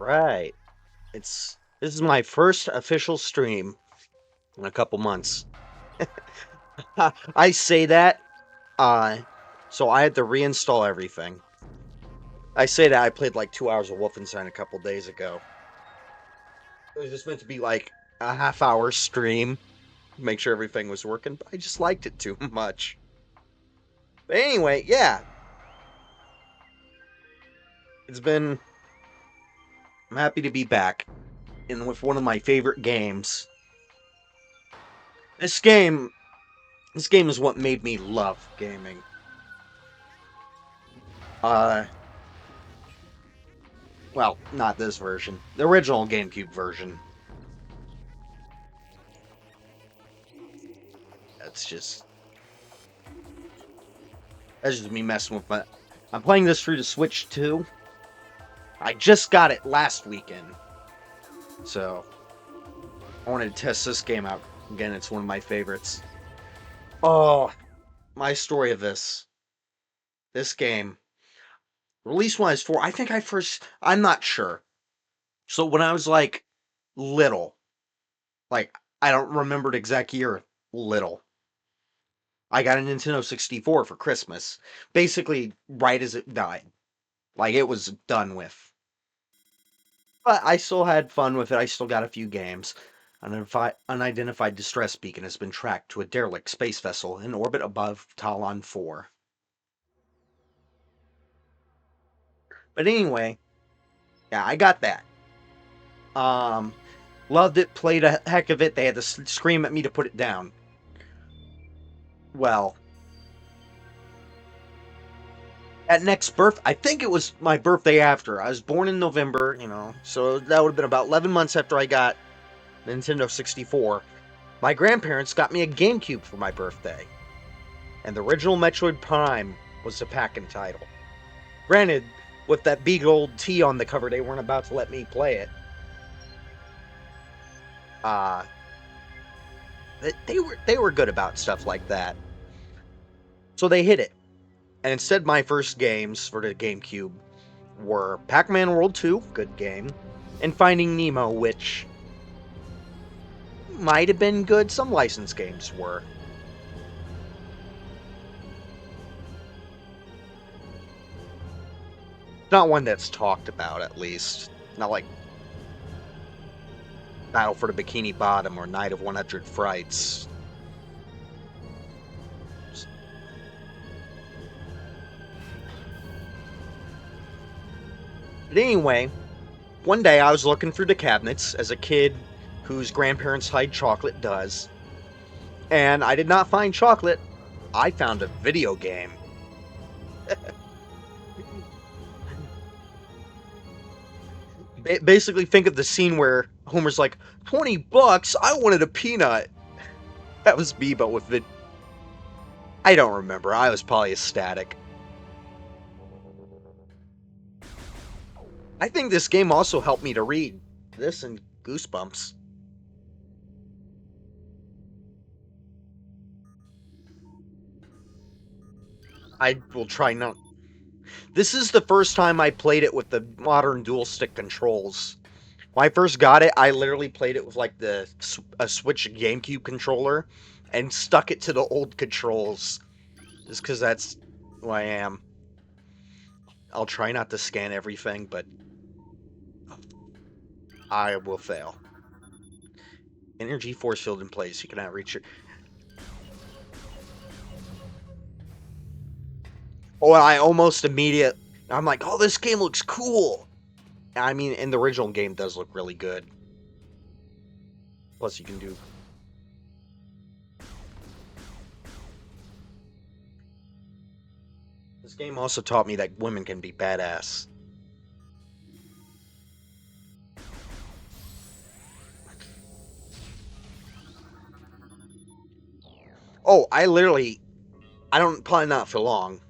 Right. This is my first official stream in a couple months. I say that, uh, so I had to reinstall everything. I say that I played like 2 hours of Wolfenstein a couple days ago. It was just meant to be like a half-hour stream, make sure everything was working, but I just liked it too much. But anyway, yeah, it's been. I'm happy to be back, and with one of my favorite games. This game, this game is what made me love gaming. Uh, well, not this version. The original GameCube version. That's just that's just me messing with my. I'm playing this through the Switch too. I just got it last weekend, so I wanted to test this game out. Again, it's one of my favorites. Oh, my story of this game released when I was 4. I think I first. I'm not sure. So when I was like little, like I don't remember the exact year. Little. I got a Nintendo 64 for Christmas. Basically, right as it died. Like, it was done with. But I still had fun with it. I still got a few games. Unidentified distress beacon has been tracked to a derelict space vessel in orbit above Tallon IV. But anyway, yeah, I got that. Um, Loved it, played a heck of it. They had to scream at me to put it down. Well, at next birth, I think it was my birthday after. I was born in November, so that would have been about 11 months after I got Nintendo 64. My grandparents got me a GameCube for my birthday, and the original Metroid Prime was the pack-in title. Granted, with that big old T on the cover, they weren't about to let me play it. Uh, they were good about stuff like that, so they hid it. And instead, my first games for the GameCube were Pac-Man World 2, good game, and Finding Nemo, which might have been good. Some licensed games were. Not one that's talked about, at least. Not like Battle for the Bikini Bottom or Night of 100 Frights. But anyway, one day I was looking through the cabinets as a kid whose grandparents hide chocolate does, and I did not find chocolate. I found a video game. Basically, think of the scene where Homer's like, $20? I wanted a peanut. That was me, but with vid. I don't remember. I was probably ecstatic. I think this game also helped me to read. This and Goosebumps. I will try not. This is the first time I played it with the modern dual stick controls. When I first got it, I literally played it with like a Switch GameCube controller and stuck it to the old controls. Just because that's who I am. I'll try not to scan everything, but I will fail. Energy force field in place. You cannot reach it. Oh, I almost immediate. I'm like, oh, this game looks cool. I mean, and the original game does look really good. Plus, you can do. This game also taught me that women can be badass. Oh, I don't, probably not for long,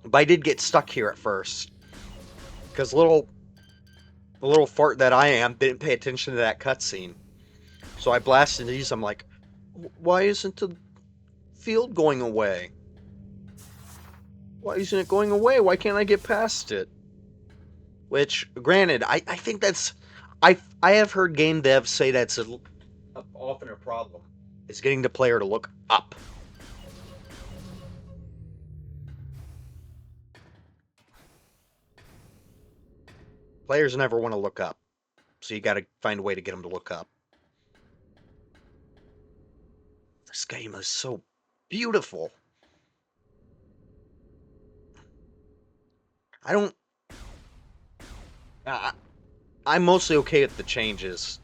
but I did get stuck here at first. Because the little fart that I am didn't pay attention to that cutscene. So I blasted these, I'm like, why isn't the field going away? Why isn't it going away? Why can't I get past it? Which, granted, I think that's I have heard game devs say that's often a problem. Is getting the player to look up. Players never want to look up, so you got to find a way to get them to look up. This game is so beautiful. I don't. I, I'm mostly okay with the changes.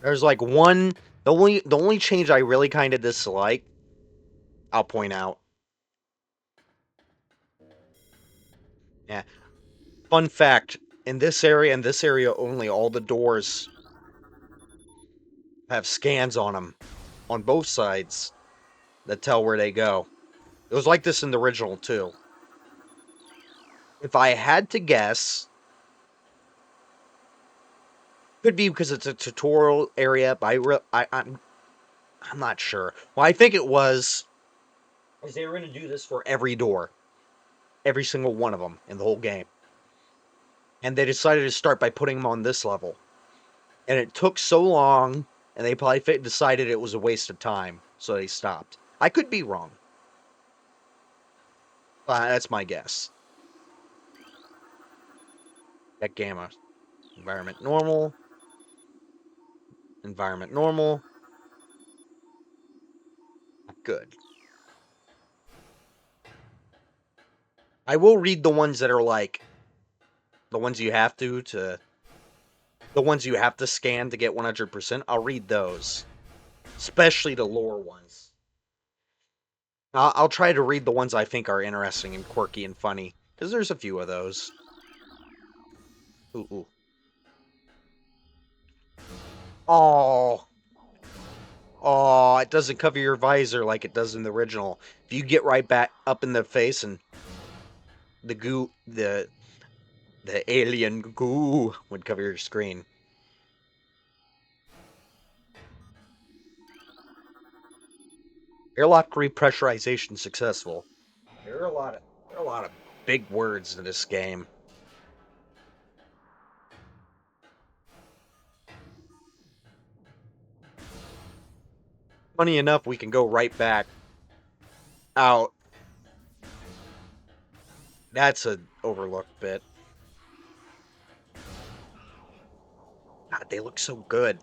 There's like one. The only change I really kind of dislike. I'll point out. Yeah. Fun fact: in this area and this area only, all the doors have scans on them on both sides that tell where they go. It was like this in the original too. If I had to guess, could be because it's a tutorial area, but I'm not sure. Well, I think it was is they were going to do this for every door, every single one of them in the whole game, and they decided to start by putting them on this level, and it took so long, and they probably decided it was a waste of time, so they stopped. I could be wrong. That's my guess. That gamma environment normal, environment normal, good. I will read the ones that are like the ones you have to the ones you have to scan to get 100%. I'll read those, especially the lore ones. I'll try to read the ones I think are interesting and quirky and funny, because there's a few of those. Ooh, ooh. Oh, oh, it doesn't cover your visor like it does in the original. If you get right back up in the face and the goo, the alien goo would cover your screen. Airlock repressurization successful. There are a lot of there are a lot of big words in this game. Funny enough, we can go right back out. That's a overlooked bit. God, they look so good.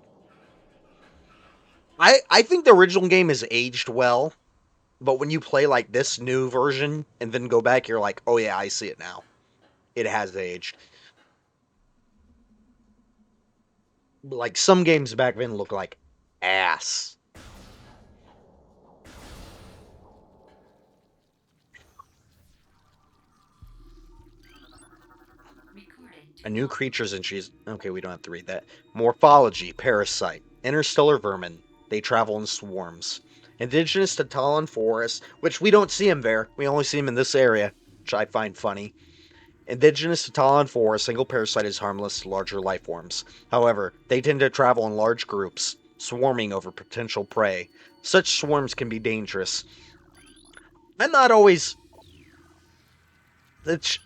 I think the original game has aged well, but when you play like this new version and then go back, you're like, oh yeah, I see it now. It has aged. Like some games back then look like ass. A new creatures and she's okay, we don't have to read that. Morphology, parasite, interstellar vermin. They travel in swarms. Indigenous to Tallon Forest, which we don't see them there. We only see them in this area, which I find funny. Indigenous to Tallon 4, a single parasite is harmless to larger life forms. However, they tend to travel in large groups, swarming over potential prey. Such swarms can be dangerous. I'm not always. That's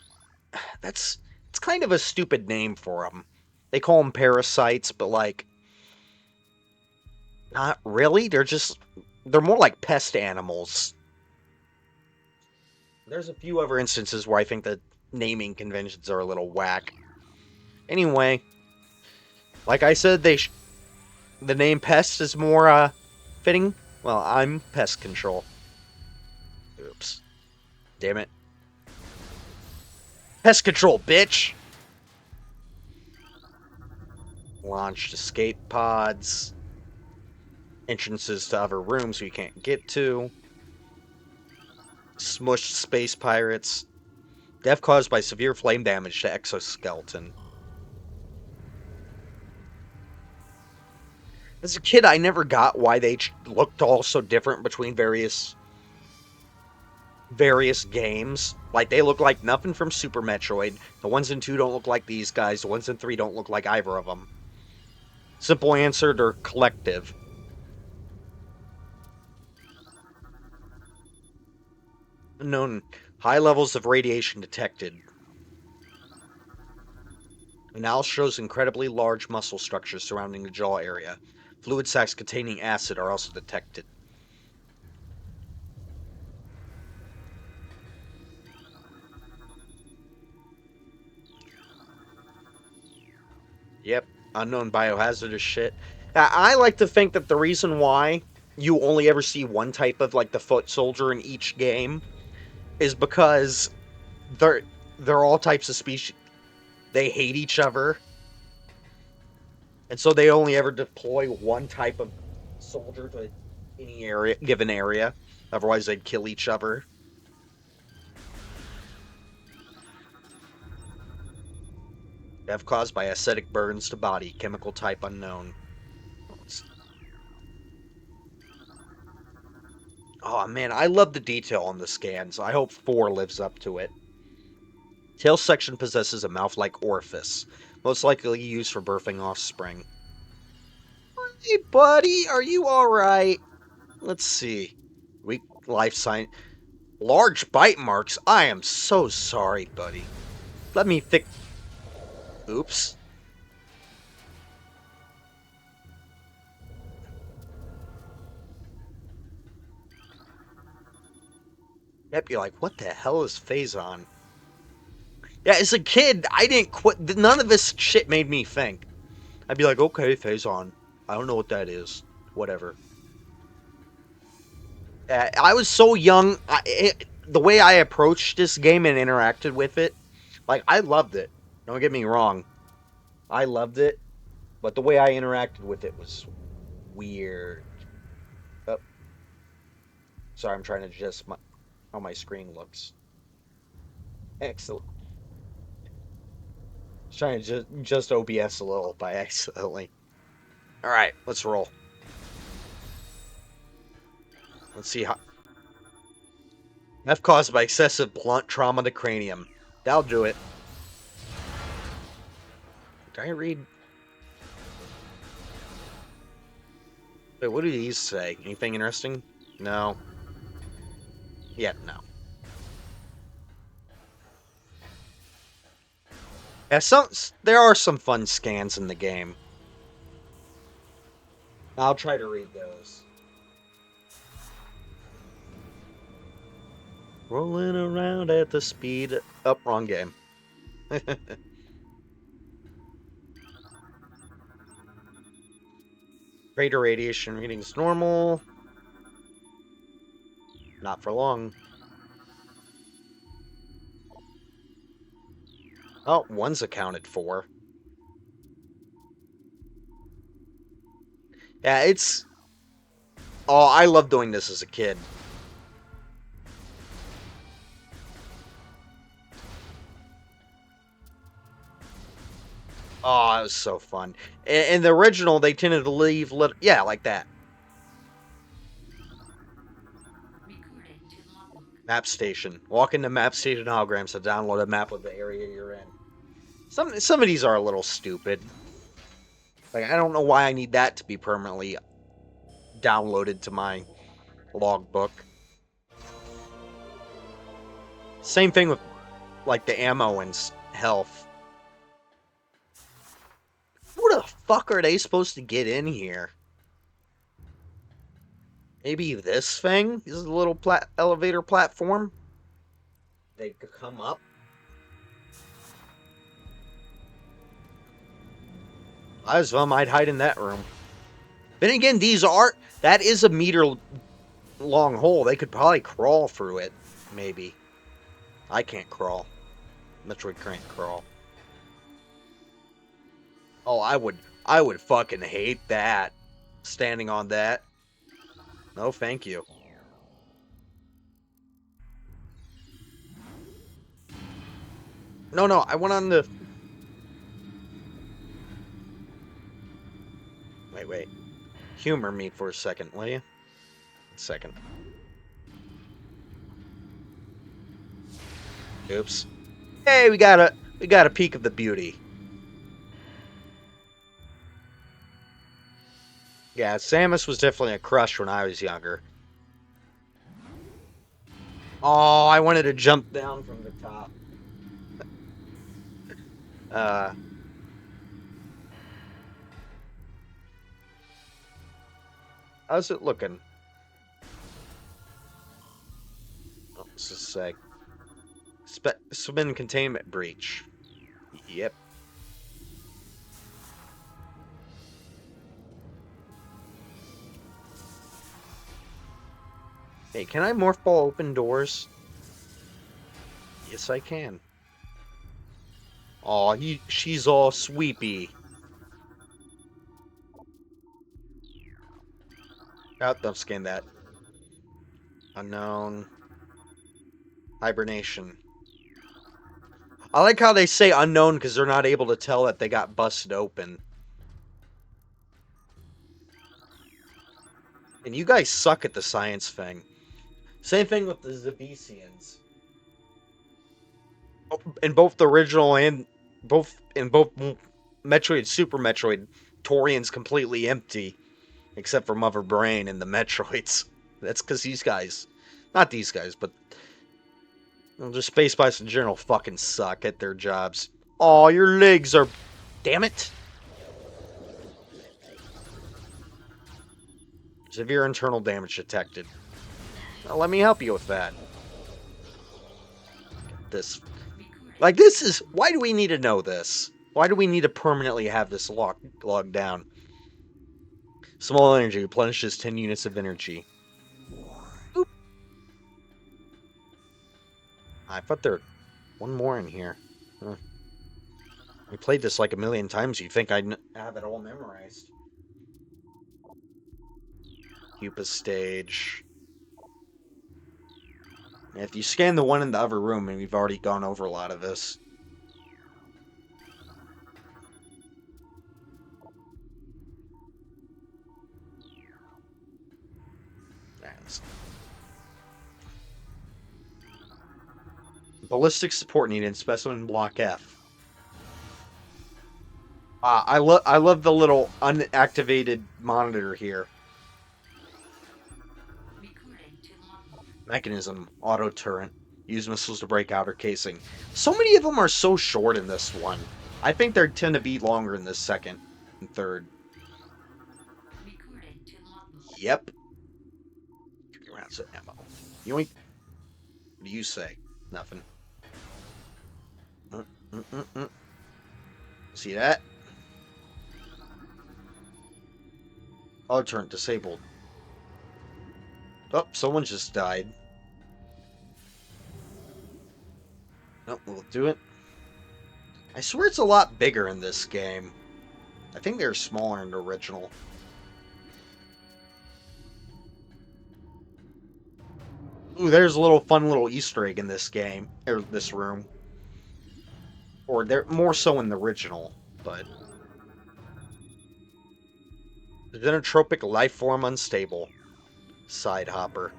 that's it's kind of a stupid name for them. They call them parasites, but like, not really. They're more like pest animals. There's a few other instances where I think the naming conventions are a little whack. Anyway, like I said, the name pest is more fitting. Well, I'm pest control. Oops. Damn it. Pest control, bitch! Launched escape pods. Entrances to other rooms we can't get to. Smushed space pirates. Death caused by severe flame damage to exoskeleton. As a kid, I never got why they looked all so different between various games. Like, they look like nothing from Super Metroid. The ones in 2 don't look like these guys. The ones in 3 don't look like either of them. Simple answer, they're collective. Unknown. High levels of radiation detected. Analysis shows incredibly large muscle structures surrounding the jaw area. Fluid sacs containing acid are also detected. Yep, unknown biohazardous shit. I like to think that the reason why you only ever see one type of like the foot soldier in each game is because they're they're all types of species. They hate each other, and so they only ever deploy one type of soldier to any area, given area. Otherwise, they'd kill each other. Death caused by acidic burns to body. Chemical type unknown. Oh man, I love the detail on the scans. I hope 4 lives up to it. Tail section possesses a mouth-like orifice, most likely used for birthing offspring. Hey buddy, are you alright? Let's see. Weak life sign. Large bite marks? I am so sorry, buddy. Let me fix... Oops. Yep, you're like, what the hell is Phazon? Yeah, as a kid, I didn't quit. None of this shit made me think. I'd be like, okay, Phazon. I don't know what that is. Whatever. I was so young. The way I approached this game and interacted with it, like, I loved it. Don't get me wrong. I loved it. But the way I interacted with it was weird. Oh, sorry, I'm trying to adjust how my screen looks. Excellent. Trying to just OBS a little by accidentally. All right, let's roll. Let's see how. F caused by excessive blunt trauma to cranium. That'll do it. Did I read? Wait, what do these say? Anything interesting? No. Yeah, no. Yeah, there are some fun scans in the game. I'll try to read those. Rolling around at the speed. Oh, wrong game. Crater radiation readings normal. Not for long. Oh, one's accounted for. Yeah, it's... Oh, I love doing this as a kid. Oh, it was so fun. In the original, they tended to leave... Yeah, like that. Map station. Walk into map station holograms to download a map of the area you're in. Some of these are a little stupid. Like, I don't know why I need that to be permanently downloaded to my logbook. Same thing with, like, the ammo and health. Who the fuck are they supposed to get in here? Maybe this thing? This is a little elevator platform? They could come up? I as well might hide in that room. Then again, that is a meter long hole. They could probably crawl through it. Maybe. I can't crawl. Metroid can't crawl. Oh, I would fucking hate that. Standing on that. No, thank you. No, no, I went on the... Wait. Humor me for a second, will you? A second. Oops. Hey, we got a peek of the beauty. Yeah, Samus was definitely a crush when I was younger. Oh, I wanted to jump down from the top. Uh, how's it looking? Oh, this is sick. Spin containment breach. Yep. Hey, can I morph ball open doors? Yes, I can. Aw, she's all sweepy. Oh, don't scan that. Unknown. Hibernation. I like how they say unknown because they're not able to tell that they got busted open. And you guys suck at the science thing. Same thing with the Zabesians. In both the original and both Metroid, Super Metroid, Torian's completely empty, except for Mother Brain and the Metroids. That's because these guys, not these guys, but just Space Spice in general, fucking suck at their jobs. Oh, your legs are, damn it! Severe internal damage detected. Well, let me help you with that. This, like, this is, why do we need to know this? Why do we need to permanently have this logged down? Small energy replenishes 10 units of energy. Oop. I thought there one more in here. Huh. We played this like a million times. You'd think I'd have it all memorized. Cupa stage. If you scan the one in the other room, and we've already gone over a lot of this. Ballistic support needed in specimen block F. I love the little unactivated monitor here. Mechanism, auto turret. Use missiles to break outer casing. So many of them are so short in this one. I think they tend to be longer in the second and third. Yep. 3 rounds of ammo. Yoink. What do you say? Nothing. See that? Auto turret disabled. Oh, someone just died. Nope, we'll do it. I swear it's a lot bigger in this game. I think they're smaller in the original. Ooh, there's a little fun little Easter egg in this game, or this room. Or they're more so in the original, but xenotropic life form unstable. Side hopper.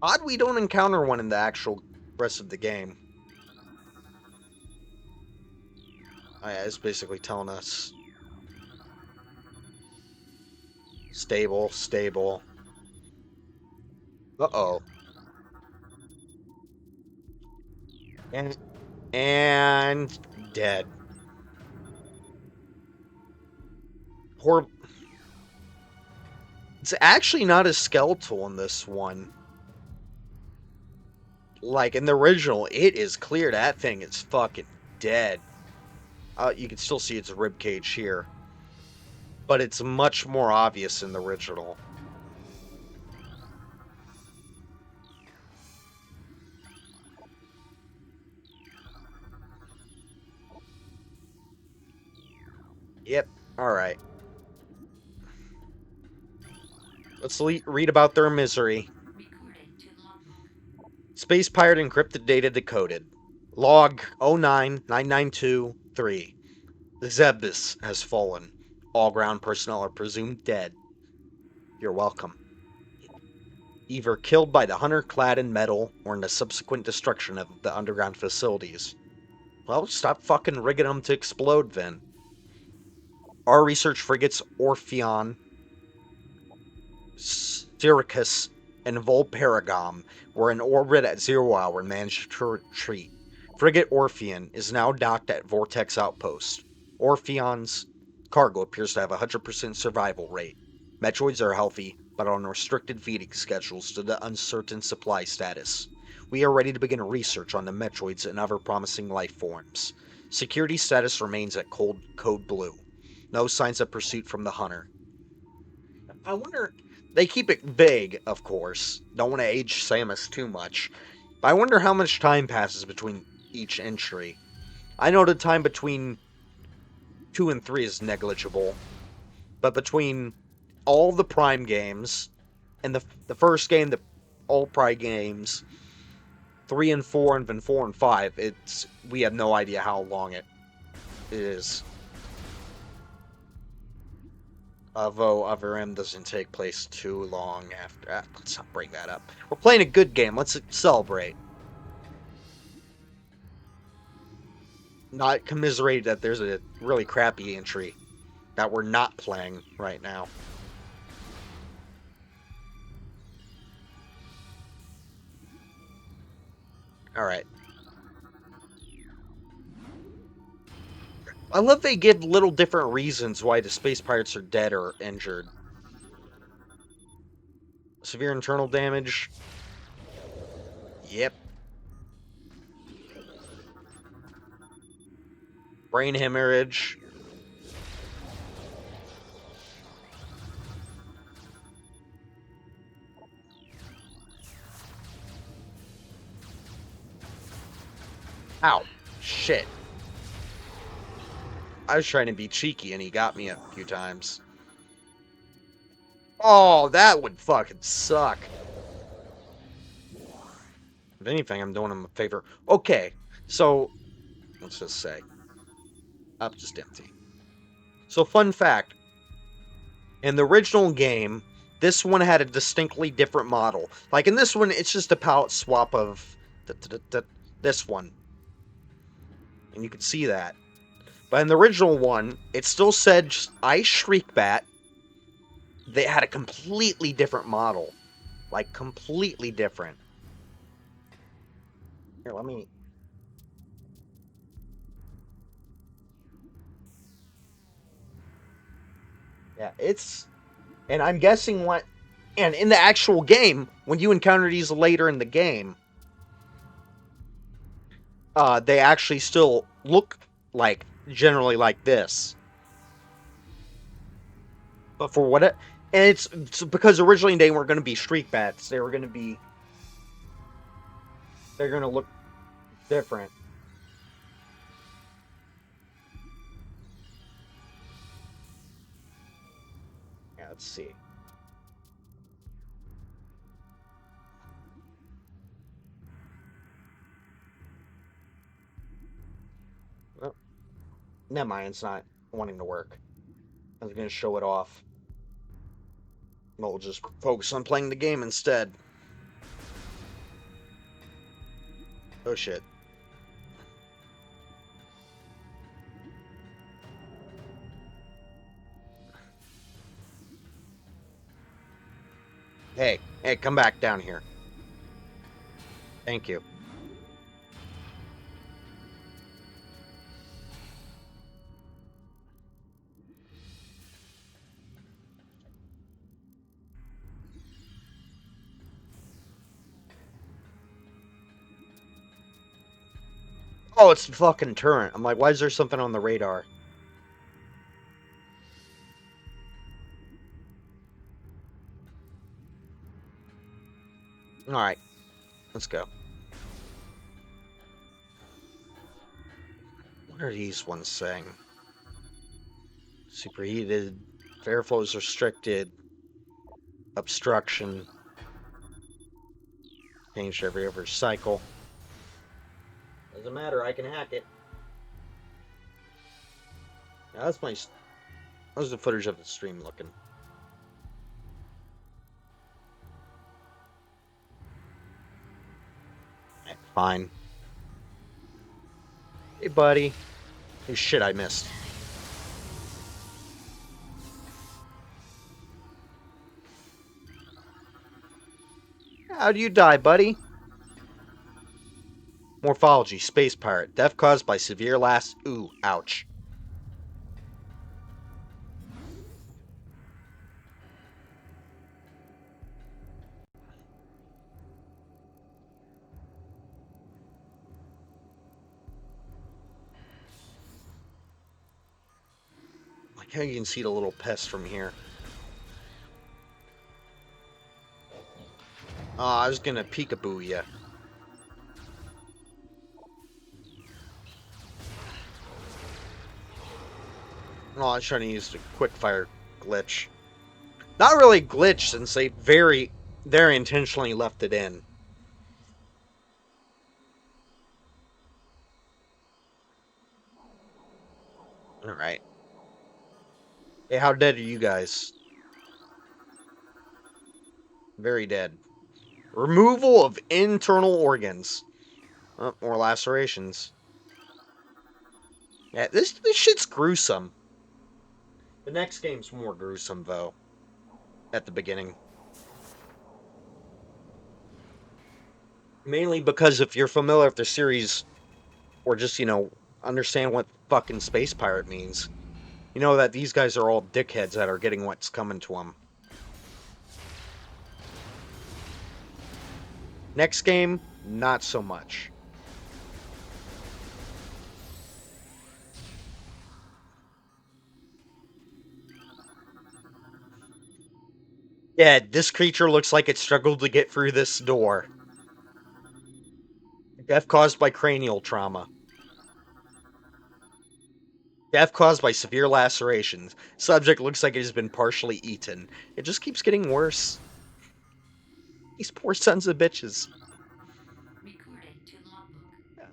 Odd we don't encounter one in the actual rest of the game. Oh, yeah, it's basically telling us stable, stable. Uh-oh. And dead. Horrible. It's actually not a skeletal in this one. Like in the original, it is clear that thing is fucking dead. You can still see its rib cage here, but it's much more obvious in the original. Yep. All right. Let's read about their misery. Space pirate encrypted data decoded. Log 099923. The Zebus has fallen. All ground personnel are presumed dead. You're welcome. Either killed by the hunter clad in metal or in the subsequent destruction of the underground facilities. Well, stop fucking rigging them to explode then. Our research frigates Orpheon, Syracuse, and Volparagam were in orbit at 0 hour and managed to retreat. Frigate Orpheon is now docked at Vortex Outpost. Orpheon's cargo appears to have a 100% survival rate. Metroids are healthy, but on restricted feeding schedules due to uncertain supply status. We are ready to begin research on the Metroids and other promising life forms. Security status remains at Code Blue. No signs of pursuit from the hunter. I wonder. They keep it vague, of course. Don't want to age Samus too much. But I wonder how much time passes between each entry. I know the time between 2 and 3 is negligible. But between all the Prime games and the first game, the all Prime games, 3 and 4, and then 4 and 5, we have no idea how long it is. Although Other M doesn't take place too long after. Let's not bring that up. We're playing a good game. Let's celebrate. Not commiserate that there's a really crappy entry that we're not playing right now. Alright. I love they give little different reasons why the space pirates are dead or injured. Severe internal damage. Yep. Brain hemorrhage. Ow. Shit. I was trying to be cheeky and he got me a few times. Oh, that would fucking suck. If anything, I'm doing him a favor. Okay, so let's just say up just empty. So fun fact, in the original game, this one had a distinctly different model. Like in this one, it's just a palette swap of this one. And you can see that. But in the original one, it still said Ice Shriekbat. They had a completely different model. Like, completely different. Here, let me... Yeah, it's... And I'm guessing what... And in the actual game, when you encounter these later in the game, they actually still look like, generally like this. But for what it... And it's because originally they weren't going to be Shriekbats. They were going to be... They're going to look different. Yeah, let's see. Oh, never mind, it's not wanting to work. I was going to show it off. We'll just focus on playing the game instead. Oh shit. Hey, come back down here. Thank you. Oh, it's the fucking turret. I'm like, why is there something on the radar? Alright, let's go. What are these ones saying? Superheated, airflow is restricted, obstruction, changed every other cycle. Doesn't matter, I can hack it. Now that's my... How's the footage of the stream looking? Fine. Hey, buddy. Hey, shit, I missed. How'd you die, buddy? Morphology, space pirate. Death caused by severe last. Ooh, ouch. Like how you can see the little pest from here. Oh, I was gonna peekaboo ya. Oh, I was trying to use the quick fire glitch. Not really glitch, since they very intentionally left it in. Alright. Hey, how dead are you guys? Very dead. Removal of internal organs. Oh, more lacerations. Yeah, this shit's gruesome. The next game's more gruesome, though. At the beginning. Mainly because if you're familiar with the series, or just, understand what fucking space pirate means, you know that these guys are all dickheads that are getting what's coming to them. Next game, not so much. Yeah, this creature looks like it struggled to get through this door. Death caused by cranial trauma. Death caused by severe lacerations. Subject looks like it has been partially eaten. It just keeps getting worse. These poor sons of bitches.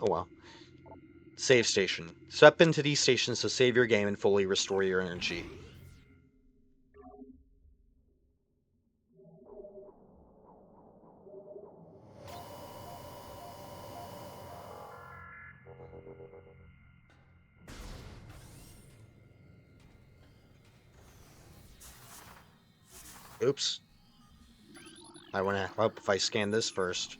Oh well. Save station. Step into these stations to save your game and fully restore your energy. Oops. I wanna hope if I scan this first.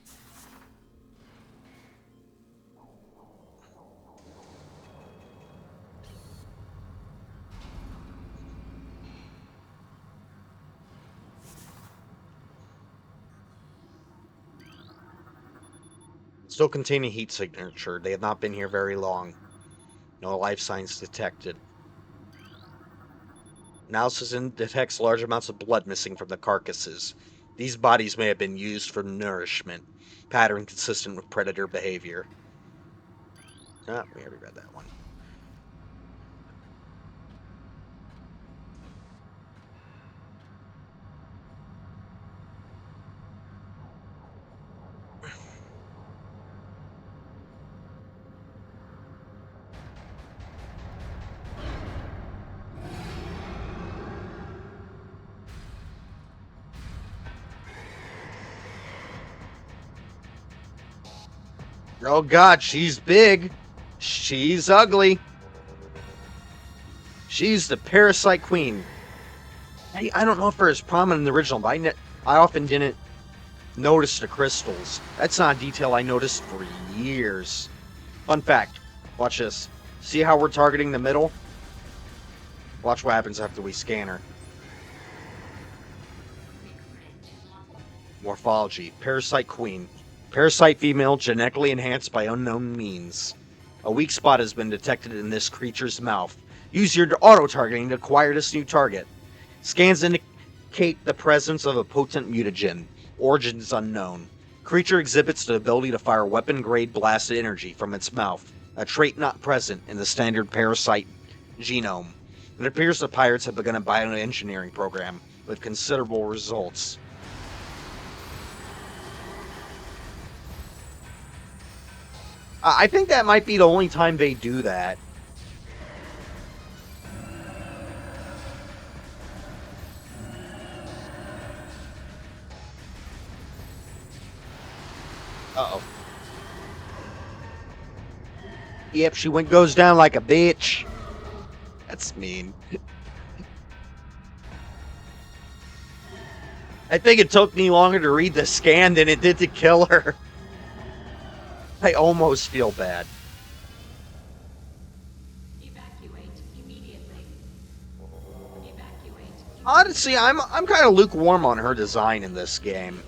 Still containing heat signature. They have not been here very long. No life signs detected. Analysis detects large amounts of blood missing from the carcasses. These bodies may have been used for nourishment, pattern consistent with predator behavior. Ah, we already read that one. Oh god, she's big. She's ugly. She's the parasite queen. I don't know if they're as prominent in the original, but I often didn't notice the crystals. That's not a detail I noticed for years. Fun fact, watch this. See how we're targeting the middle? Watch what happens after we scan her. Morphology. Parasite queen. Parasite female genetically enhanced by unknown means. A weak spot has been detected in this creature's mouth. Use your auto-targeting to acquire this new target. Scans indicate the presence of a potent mutagen. Origins unknown. Creature exhibits the ability to fire weapon-grade blasted energy from its mouth, a trait not present in the standard parasite genome. It appears the pirates have begun a bioengineering program with considerable results. I think that might be the only time they do that. Uh-oh. Yep, she goes down like a bitch. That's mean. I think it took me longer to read the scan than it did to kill her. I almost feel bad. Evacuate immediately. Evacuate. Honestly, I'm kind of lukewarm on her design in this game.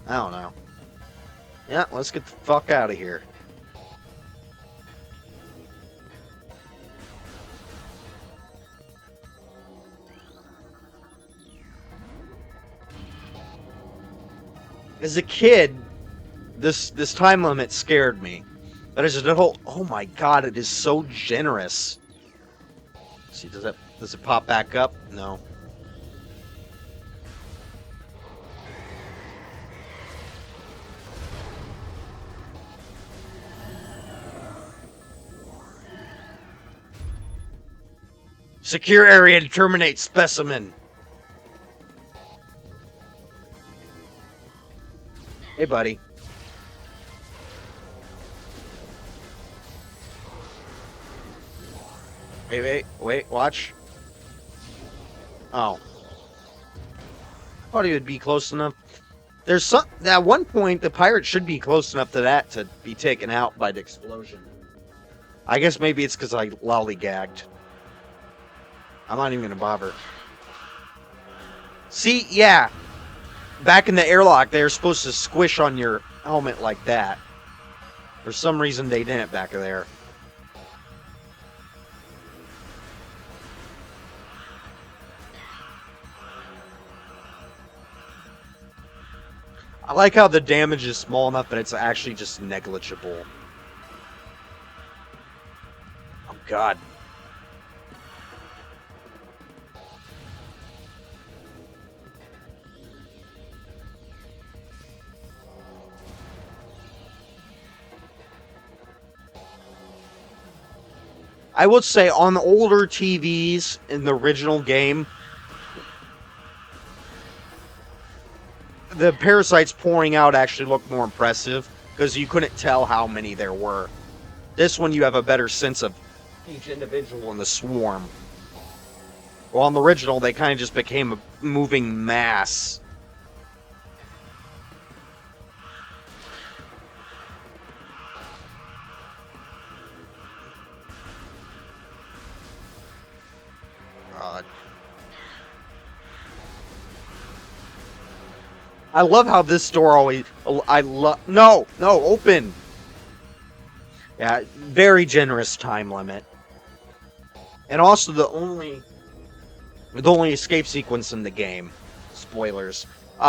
I don't know. Yeah, let's get the fuck out of here. As a kid, this time limit scared me. But as an adult, oh my god, it is so generous. Let's see, does it pop back up? No. Secure area to terminate specimen. Hey, buddy. Wait, watch. Oh. I thought he would be close enough. There's some. At one point, the pirate should be close enough to that to be taken out by the explosion. I guess maybe it's because I lollygagged. I'm not even gonna bother. See, yeah. Back in the airlock, they're supposed to squish on your helmet like that. For some reason, they didn't back there. I like how the damage is small enough, but it's actually just negligible. Oh, God. I would say on the older TVs in the original game, the parasites pouring out actually looked more impressive because you couldn't tell how many there were. This one, you have a better sense of each individual in the swarm. Well, on the original, they kind of just became a moving mass. God. I love how this door always. I love. No, open. Yeah, very generous time limit. And also the only escape sequence in the game. Spoilers.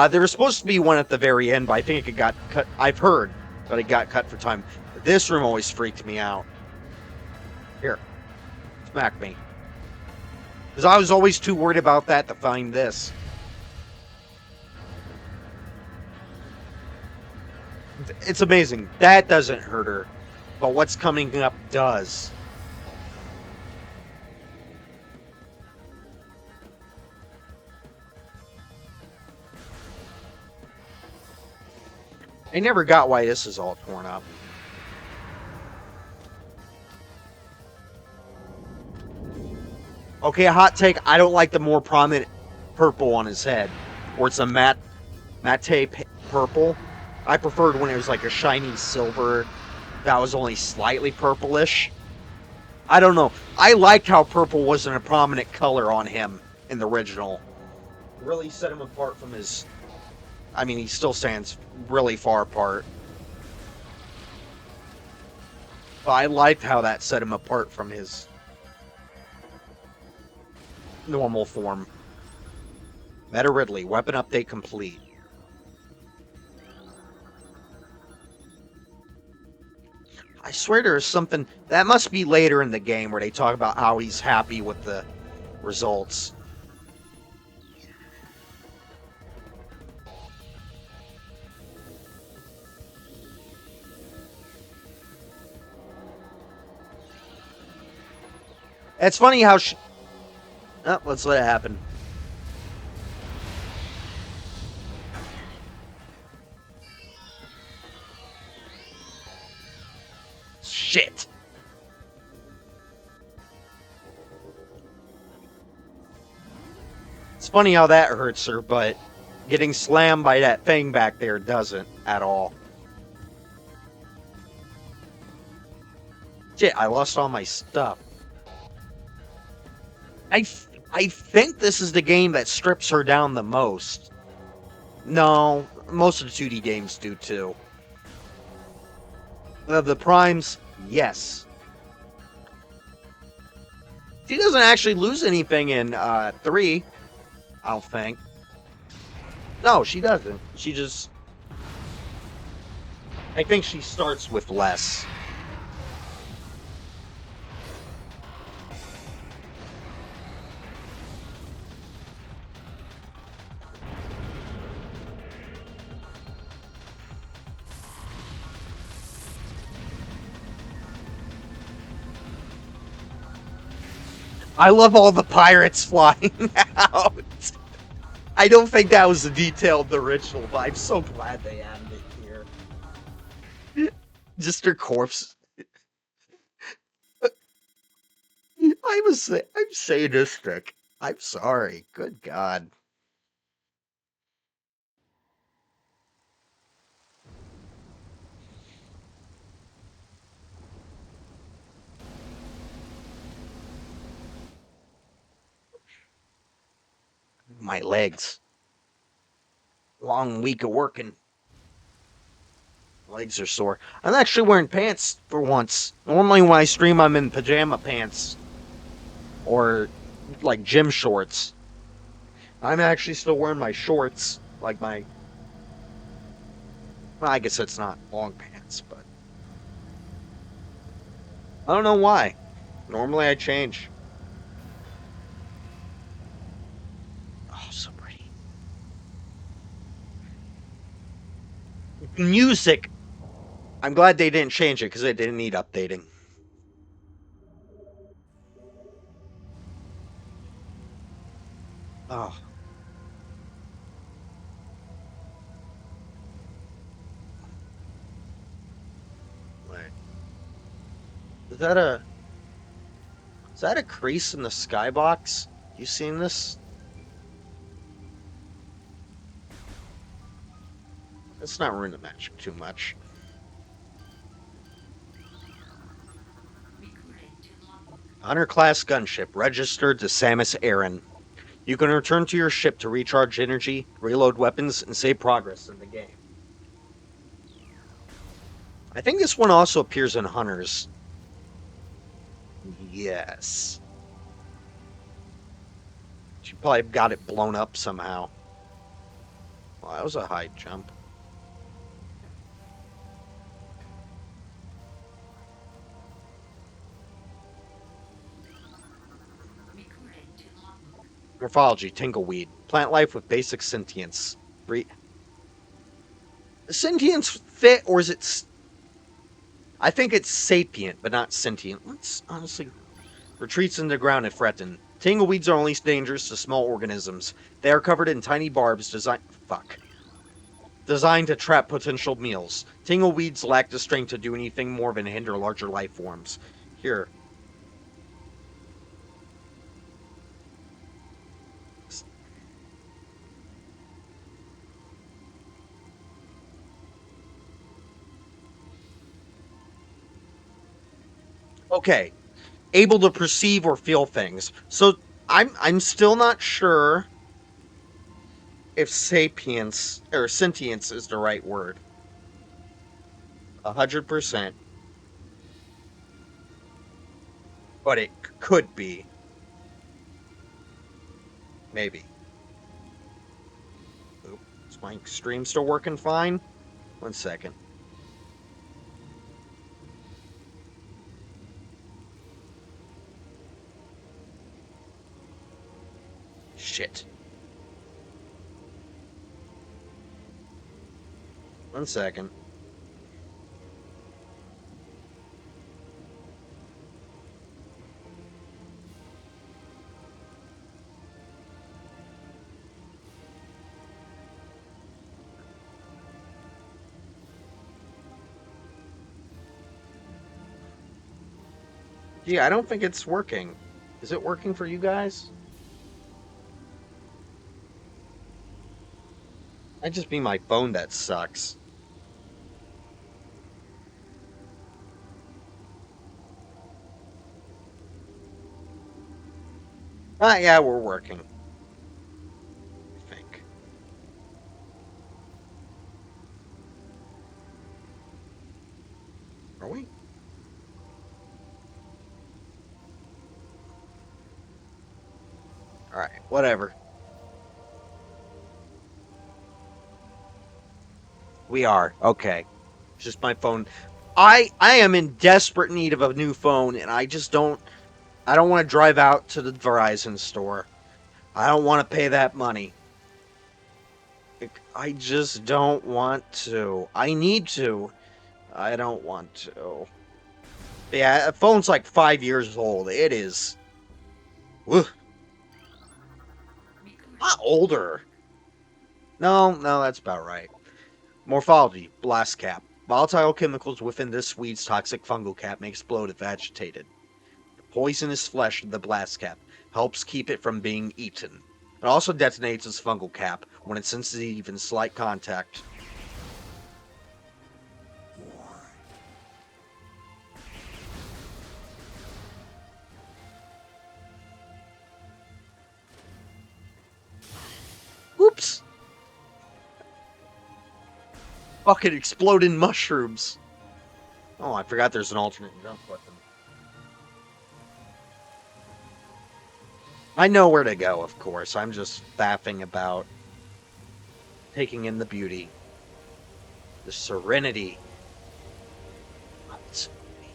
There was supposed to be one at the very end, but I think it got cut. I've heard that it got cut for time. This room always freaked me out. Here, smack me. Because I was always too worried about that to find this. It's amazing. That doesn't hurt her. But what's coming up does. I never got why this is all torn up. Okay, a hot take. I don't like the more prominent purple on his head. Or it's a matte purple. I preferred when it was like a shiny silver that was only slightly purplish. I don't know. I liked how purple wasn't a prominent color on him in the original. Really set him apart from his... I mean, he still stands really far apart. But I liked how that set him apart from his normal form. Meta Ridley, weapon update complete. I swear there is something... That must be later in the game where they talk about how he's happy with the results. It's funny how... Oh, let's let it happen. Shit. It's funny how that hurts her, but Getting slammed by that thing back there doesn't at all. Shit, I lost all my stuff. I think this is the game that strips her down the most. No, most of the 2D games do too. Of the primes, yes. She doesn't actually lose anything in 3, I don't think. No, she doesn't. She just... I think she starts with less. I love all the pirates flying out. I don't think that was a detailed original, but I'm so glad they added it here. Just her corpse. I'm sadistic. I'm sorry. Good God. My legs. Long week of working. Legs are sore. I'm actually wearing pants for once. Normally when I stream, I'm in pajama pants. Or, like, gym shorts. I'm actually still wearing my shorts. Like my... Well, I guess it's not long pants, but... I don't know why. Normally I change. Oh, so pretty. Music! I'm glad they didn't change it, because it didn't need updating. Oh. Wait. Is that a... Is that a crease in the skybox? You seen this? Let's not ruin the magic too much. Honor class gunship registered to Samus Aran. You can return to your ship to recharge energy, reload weapons, and save progress in the game. I think this one also appears in Hunters. Yes. She probably got it blown up somehow. Well, that was a high jump. Morphology, Tingleweed. Plant life with basic sentience. Sentience fit, or is it... I think it's sapient, but not sentient. Let's honestly... Retreats in the ground if threatened. Tingleweeds are only dangerous to small organisms. They are covered in tiny barbs designed... Fuck. Designed to trap potential meals. Tingleweeds lack the strength to do anything more than hinder larger life forms. Here. Okay. Able to perceive or feel things. So I'm still not sure if sapience or sentience is the right word. 100%. But it could be. Maybe. Oop, is my stream still working fine? 1 second. Shit. 1 second. Yeah, I don't think it's working. Is it working for you guys? Might just be my phone that sucks. Yeah, we're working, I think. Are we? All right, whatever. We are. Okay. It's just my phone. I am in desperate need of a new phone, and I don't want to drive out to the Verizon store. I don't want to pay that money. I just don't want to. I need to. I don't want to. Yeah, a phone's like 5 years old. It is. Ugh, not older. No, that's about right. Morphology, blast cap. Volatile chemicals within this weed's toxic fungal cap may explode if agitated. The poisonous flesh of the blast cap helps keep it from being eaten. It also detonates its fungal cap when it's sensitive in slight contact. Oops! Fucking exploding mushrooms! Oh, I forgot there's an alternate jump button. I know where to go, of course. I'm just faffing about taking in the beauty, the serenity of the serenity.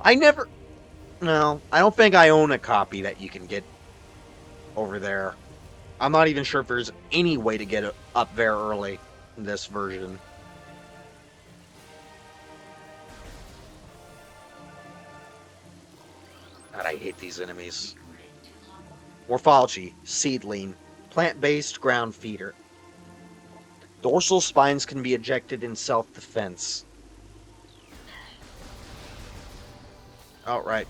I never. No, I don't think I own a copy that you can get over there. I'm not even sure if there's any way to get it up there early in this version. God, I hate these enemies. Morphology, seedling, plant-based ground feeder. Dorsal spines can be ejected in self-defense. Outright.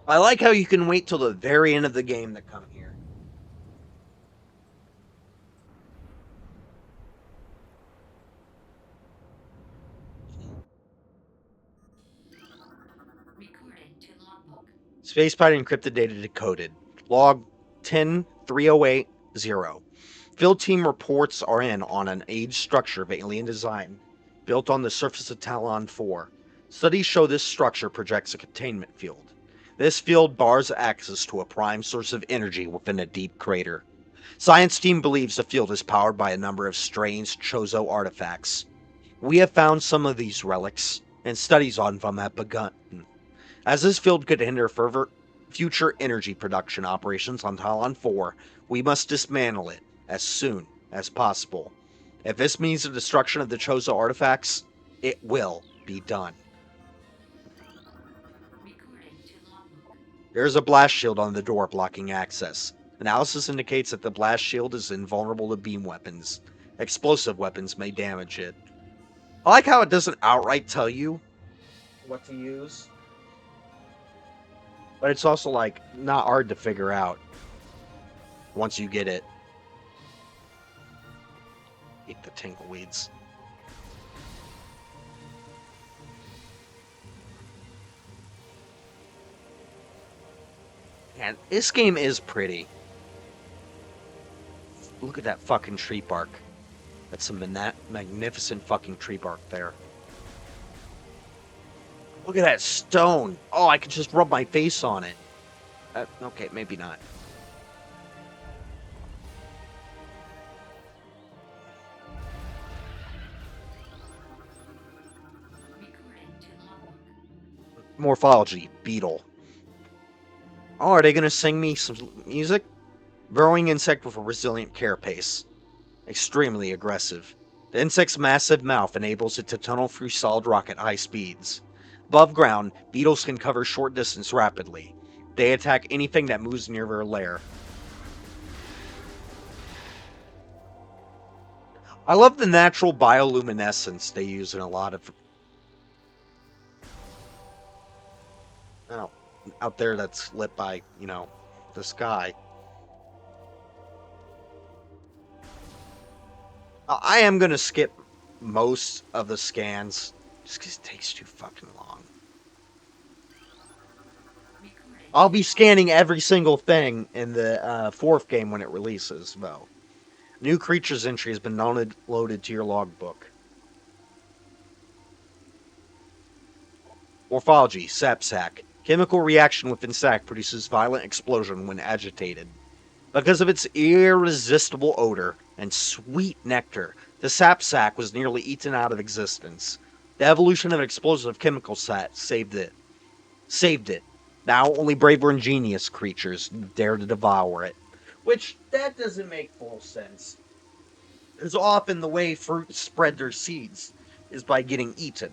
I like how you can wait till the very end of the game to come here. Spacepod encrypted data decoded. Log 103080. Field team reports are in on an aged structure of alien design, built on the surface of Tallon IV. Studies show this structure projects a containment field. This field bars access to a prime source of energy within a deep crater. Science team believes the field is powered by a number of strange Chozo artifacts. We have found some of these relics, and studies on them have begun. As this field could hinder further future energy production operations on Tallon IV, we must dismantle it as soon as possible. If this means the destruction of the Chozo artifacts, it will be done. There is a blast shield on the door blocking access. Analysis indicates that the blast shield is invulnerable to beam weapons. Explosive weapons may damage it. I like how it doesn't outright tell you what to use, but it's also like not hard to figure out once you get it. Eat the tinkleweeds. And this game is pretty. Look at that fucking tree bark. That's some magnificent fucking tree bark there. Look at that stone. Oh, I could just rub my face on it. Okay, maybe not. Morphology, beetle. Oh, are they gonna sing me some music? Burrowing insect with a resilient carapace. Extremely aggressive. The insect's massive mouth enables it to tunnel through solid rock at high speeds. Above ground, beetles can cover short distance rapidly. They attack anything that moves near their lair. I love the natural bioluminescence they use in a lot of out, out there that's lit by, the sky. I am going to skip most of the scans just because it takes too fucking long. I'll be scanning every single thing in the fourth game when it releases, though. New creatures entry has been downloaded to your logbook. Morphology, sapsac. Chemical reaction within sac produces violent explosion when agitated. Because of its irresistible odor and sweet nectar, the sapsac was nearly eaten out of existence. The evolution of explosive chemical sat saved it. Saved it. Now only brave or ingenious creatures dare to devour it. Which, that doesn't make full sense. Because often the way fruits spread their seeds is by getting eaten.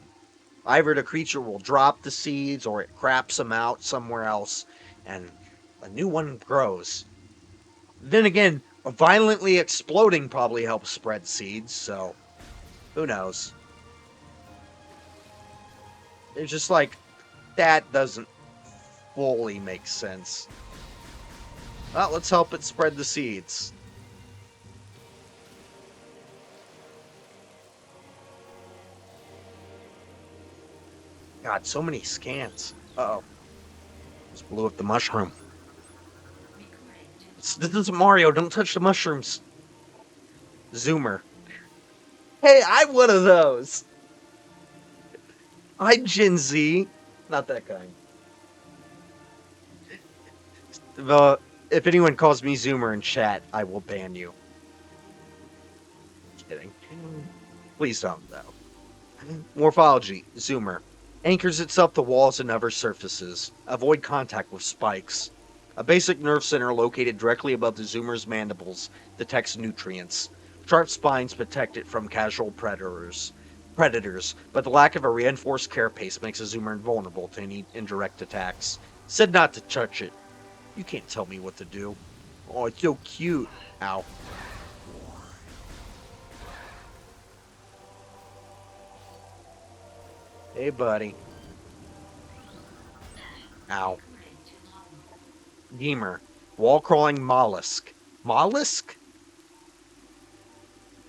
Either the creature will drop the seeds or it craps them out somewhere else and a new one grows. Then again, violently exploding probably helps spread seeds, so who knows? It's just like, that doesn't fully make sense. Well, let's help it spread the seeds. God, so many scans. Uh-oh. Just blew up the mushroom. This is Mario, don't touch the mushrooms. Zoomer. Hey, I'm one of those. I'm Gen Z. Not that kind. If anyone calls me Zoomer in chat, I will ban you. Kidding. Please don't, though. Morphology, Zoomer. Anchors itself to walls and other surfaces. Avoid contact with spikes. A basic nerve center located directly above the Zoomer's mandibles detects nutrients. Sharp spines protect it from casual predators, but the lack of a reinforced carapace makes a Zoomer invulnerable to any indirect attacks. Said not to touch it. You can't tell me what to do. Oh, it's so cute. Ow. Hey, buddy. Ow. Gamer. Wall crawling mollusk. Mollusk?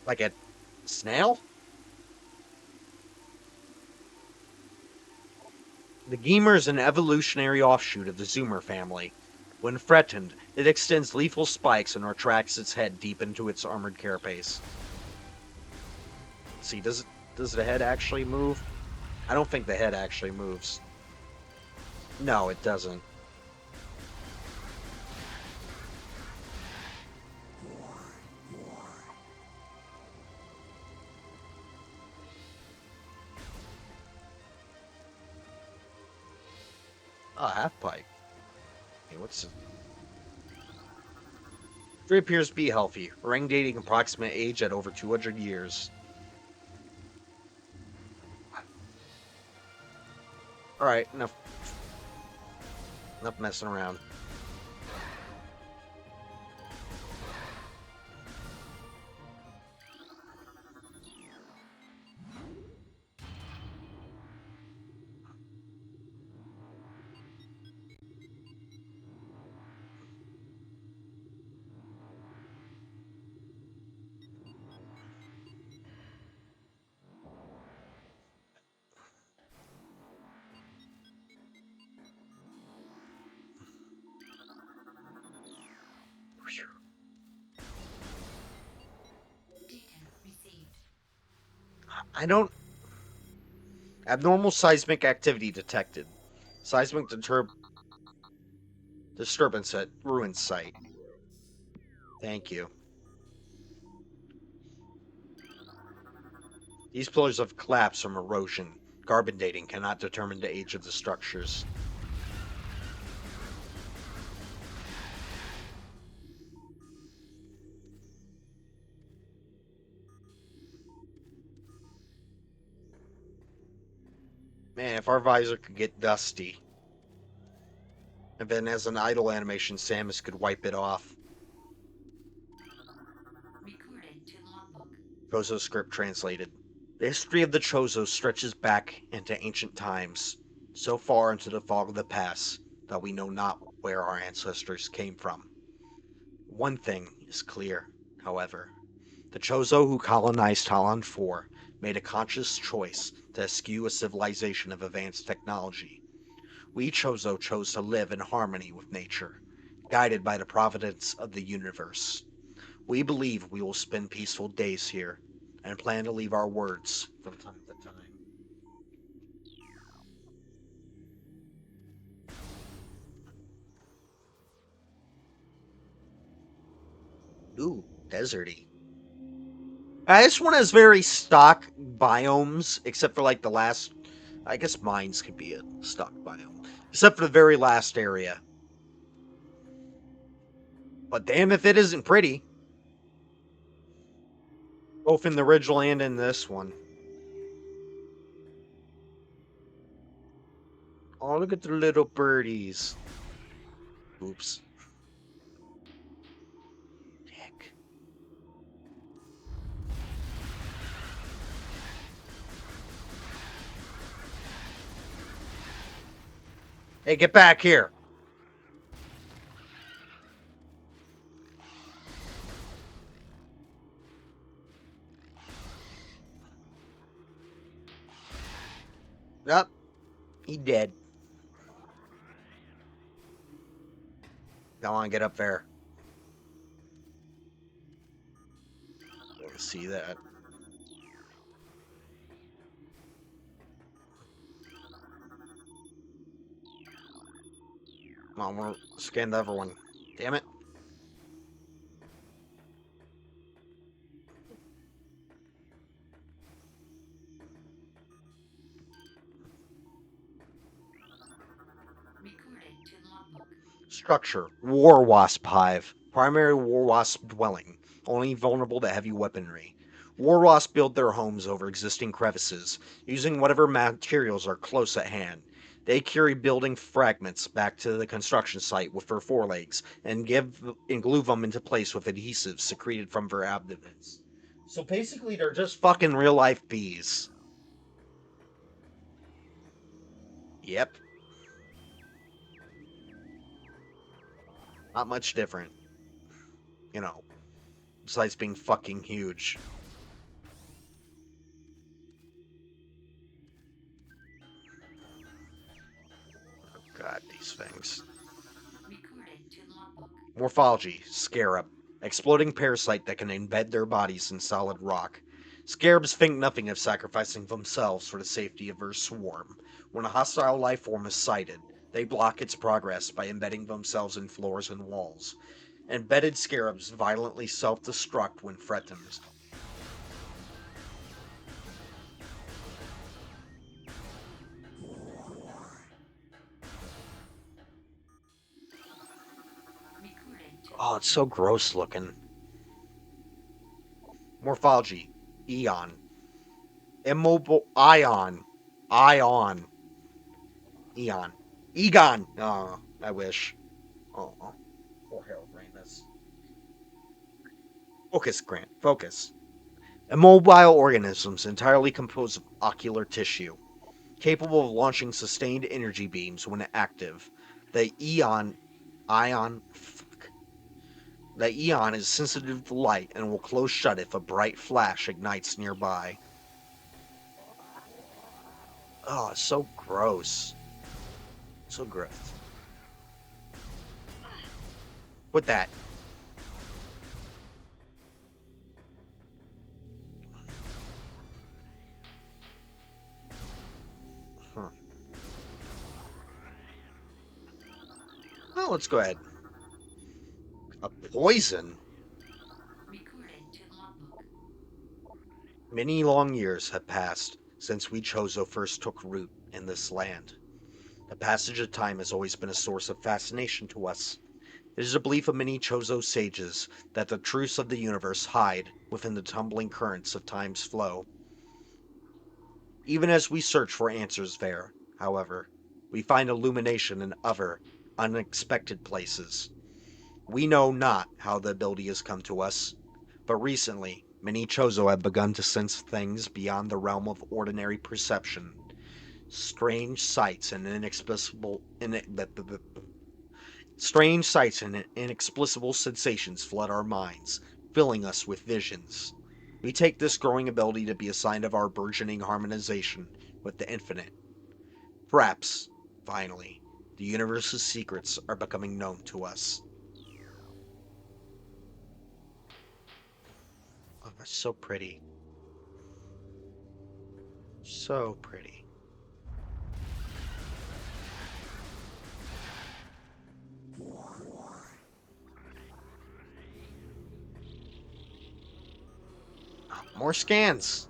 Like a snail? The Gamer is an evolutionary offshoot of the Zoomer family. When threatened, it extends lethal spikes and retracts its head deep into its armored carapace. See, does the head actually move? I don't think the head actually moves. No, it doesn't. Oh, half pipe. Hey, what's it? Tree appears to be healthy, ring dating approximate age at over 200 years. Alright, enough messing around. I don't... Abnormal seismic activity detected. Seismic disturbance at ruin site. Thank you. These pillars have collapsed from erosion. Carbon dating cannot determine the age of the structures. Man, if our visor could get dusty, and then as an idle animation, Samus could wipe it off. Recorded to logbook. Chozo script translated. The history of the Chozo stretches back into ancient times, so far into the fog of the past that we know not where our ancestors came from. One thing is clear, however. The Chozo who colonized Tallon IV made a conscious choice to eschew a civilization of advanced technology. We Chozo chose to live in harmony with nature, guided by the providence of the universe. We believe we will spend peaceful days here, and plan to leave our words from time to time. Ooh, deserty. This one has very stock biomes, except for like the last. I guess mines could be a stock biome, except for the very last area. But damn if it isn't pretty, both in the original and in this one. Oh, look at the little birdies. Oops. Dick. Hey, get back here. Yup, he dead. Don't want to get up there. See that. Come on, we're scan the other one. Damn it. Recording to logbook. Structure: War Wasp Hive. Primary War Wasp dwelling. Only vulnerable to heavy weaponry. War Wasps build their homes over existing crevices, using whatever materials are close at hand. They carry building fragments back to the construction site with their forelegs and glue them into place with adhesives secreted from their abdomens. So basically, they're just fucking real life bees. Yep, not much different, you know, besides being fucking huge. God, these things. Recording to logbook. Morphology: Scarab. Exploding parasite that can embed their bodies in solid rock. Scarabs think nothing of sacrificing themselves for the safety of their swarm. When a hostile life form is sighted, they block its progress by embedding themselves in floors and walls. Embedded scarabs violently self destruct when threatened. Recording to Oh, it's so gross looking. Morphology: Eon. Immobile Ion. Ion. Eon. Egon! Oh, I wish. Oh, poor Harold Ramis. Focus, Grant. Focus. Immobile organisms entirely composed of ocular tissue, capable of launching sustained energy beams when active. The ion, fuck. The eon is sensitive to light and will close shut if a bright flash ignites nearby. Oh, it's so gross. So gross. With that. Huh. Well, let's go ahead. A poison? recording to logbook. Many long years have passed since we Chozo first took root in this land. The passage of time has always been a source of fascination to us. It is a belief of many Chozo sages that the truths of the universe hide within the tumbling currents of time's flow. Even as we search for answers there, however, we find illumination in other, unexpected places. We know not how the ability has come to us, but recently Many Chozo have begun to sense things beyond the realm of ordinary perception. Strange sights and inexplicable sensations flood our minds, filling us with visions. We take this growing ability to be a sign of our burgeoning harmonization with the infinite. Perhaps, finally, the universe's secrets are becoming known to us. Oh, that's so pretty. So pretty. Oh, more scans.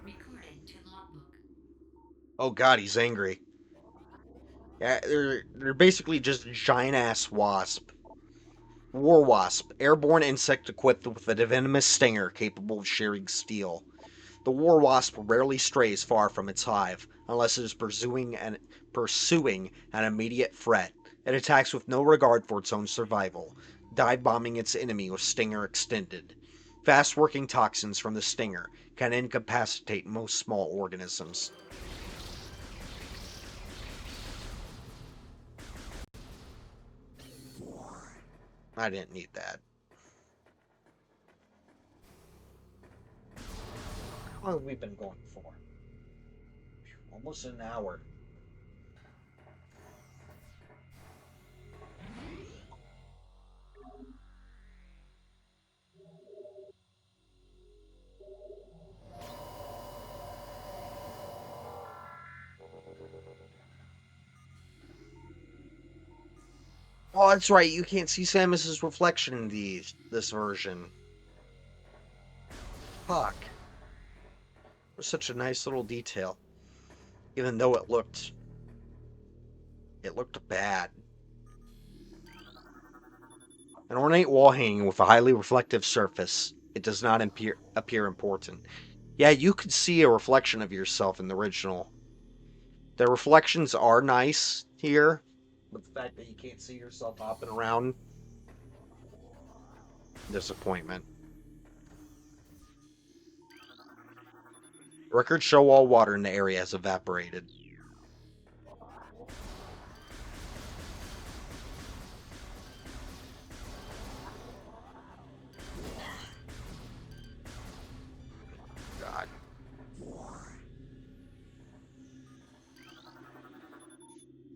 Recording to logbook. Oh god, he's angry. Yeah, they're basically just giant ass wasp. War wasp, airborne insect equipped with a venomous stinger capable of shearing steel. The war wasp rarely strays far from its hive unless it is pursuing an immediate threat. It attacks with no regard for its own survival, dive bombing its enemy with stinger extended. Fast working toxins from the stinger can incapacitate most small organisms. I didn't need that. How long have we been going for? Almost an hour. Oh, that's right. You can't see Samus's reflection in this version. Fuck. It was such a nice little detail, even though it looked bad. An ornate wall hanging with a highly reflective surface. It does not appear important. Yeah, you could see a reflection of yourself in the original. The reflections are nice here, but the fact that you can't see yourself hopping around, disappointment. Records show all water in the area has evaporated. God.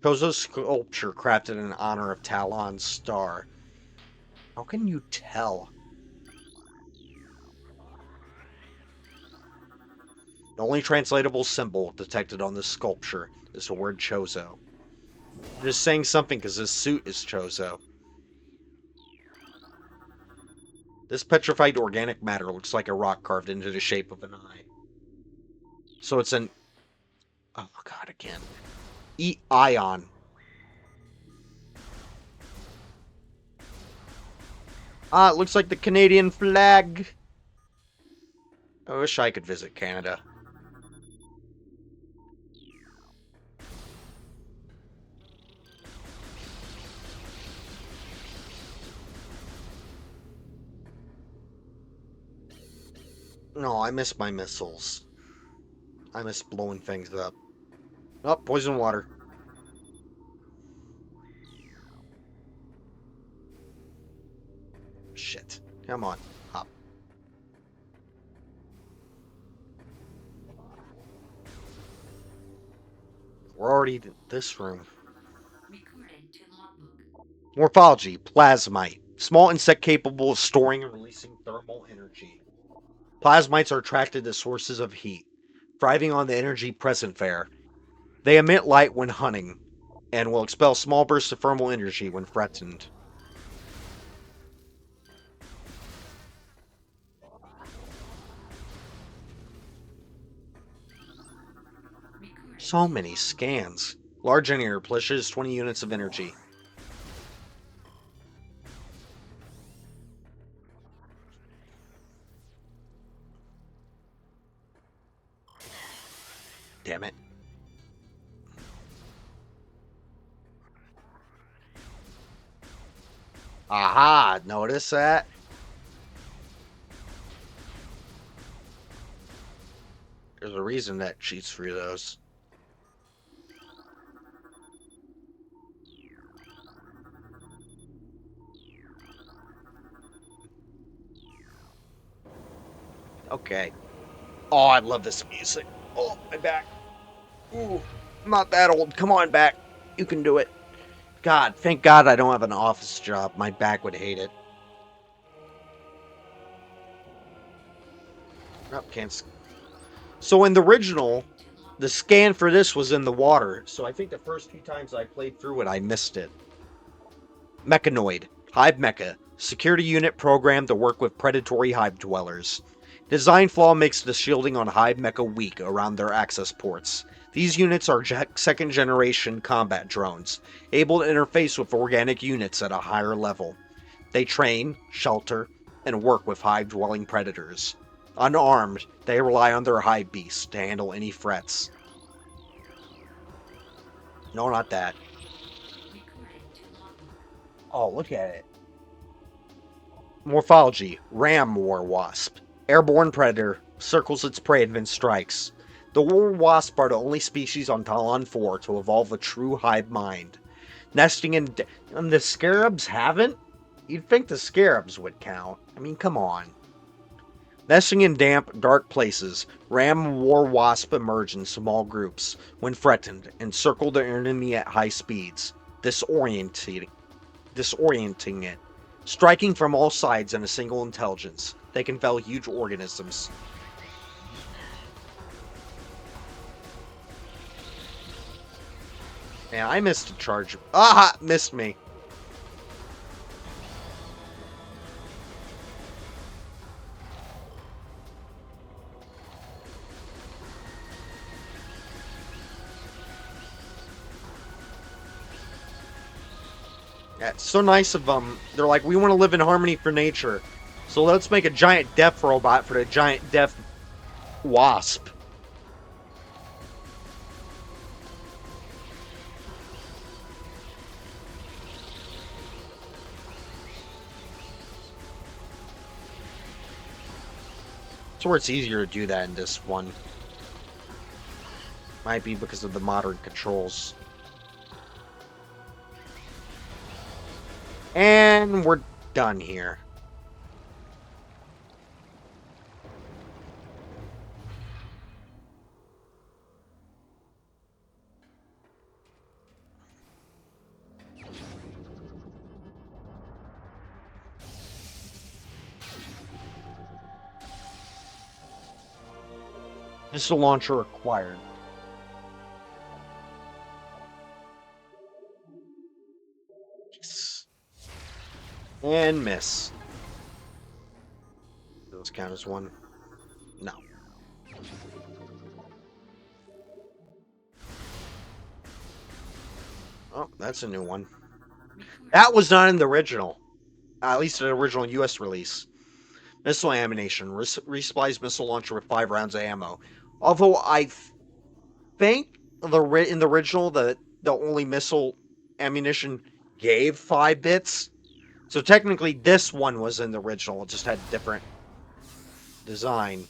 Kozo's sculpture crafted in honor of Talon's star. How can you tell? The only translatable symbol detected on this sculpture is the word Chozo. Just saying something because his suit is Chozo. This petrified organic matter looks like a rock carved into the shape of an eye. So it's an... Oh god, again. Ion. Ah, it looks like the Canadian flag. I wish I could visit Canada. No, I miss my missiles. I miss blowing things up. Oh, poison water. Shit. Come on. Hop. We're already in this room. Recording to logbook. Morphology. Plasmite. Small insect capable of storing and releasing thermal energy. Plasmites are attracted to sources of heat, thriving on the energy present there. They emit light when hunting, and will expel small bursts of thermal energy when threatened. Recording So to many logbook. scans. Large in here, pushes 20 units of energy. Damn it. Aha! Notice that? There's a reason that cheats through those. Okay. Oh, I love this music. Oh, my back. Ooh, I'm not that old. Come on, back. You can do it. God, thank God I don't have an office job. My back would hate it. Oh, can't. So in the original, the scan for this was in the water. So I think the first few times I played through it, I missed it. Mechanoid. Hive Mecha. Security unit programmed to work with predatory hive dwellers. Design flaw makes the shielding on Hive Mecha weak around their access ports. These units are second generation combat drones, able to interface with organic units at a higher level. They train, shelter, and work with hive dwelling predators. Unarmed, they rely on their hive beasts to handle any threats. No, not that. Recording to logbook. Oh, look at it. Morphology: Ram War Wasp. Airborne predator, circles its prey and then strikes. The war wasp are the only species on Tallon IV to evolve a true hive mind. Nesting in. And the scarabs haven't? You'd think the scarabs would count. I mean, come on. Nesting in damp, dark places, ram war wasp emerge in small groups. When threatened, encircle the enemy at high speeds, disorienting it. Striking from all sides in a single intelligence, they can fell huge organisms. Man, I missed a charge. Ah, missed me. Yeah, it's so nice of them. They're like, we want to live in harmony for nature. So let's make a giant death robot for the giant death wasp. So it's easier to do that in this one. Might be because of the modern controls. And we're done here. Missile launcher required. Yes. And miss. Those count as one? No. Oh, that's a new one. That was not in the original. At least the original US release. Missile ammunition. Resupplies missile launcher with 5 rounds of ammo. Although I think in the original, the only missile ammunition gave 5 bits. So technically this one was in the original. It just had different design.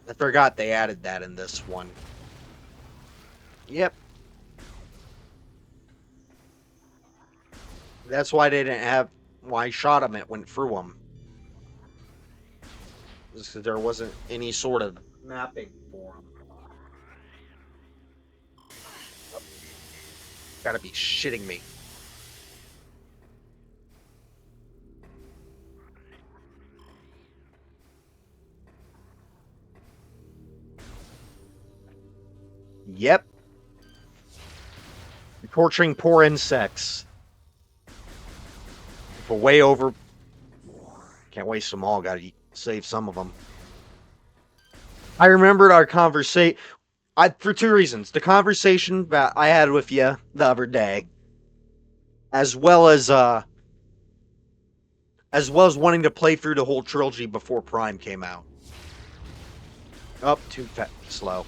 I forgot they added that in this one. Yep. That's why they didn't have... Why I shot him, it went through him. Because there wasn't any sort of mapping for him. Gotta be shitting me. Yep. You're torturing poor insects. For way over... Can't waste them all, gotta save some of them. I remembered our conversation... for 2 reasons. The conversation that I had with you the other day, as well as wanting to play through the whole trilogy before Prime came out. Up too slow.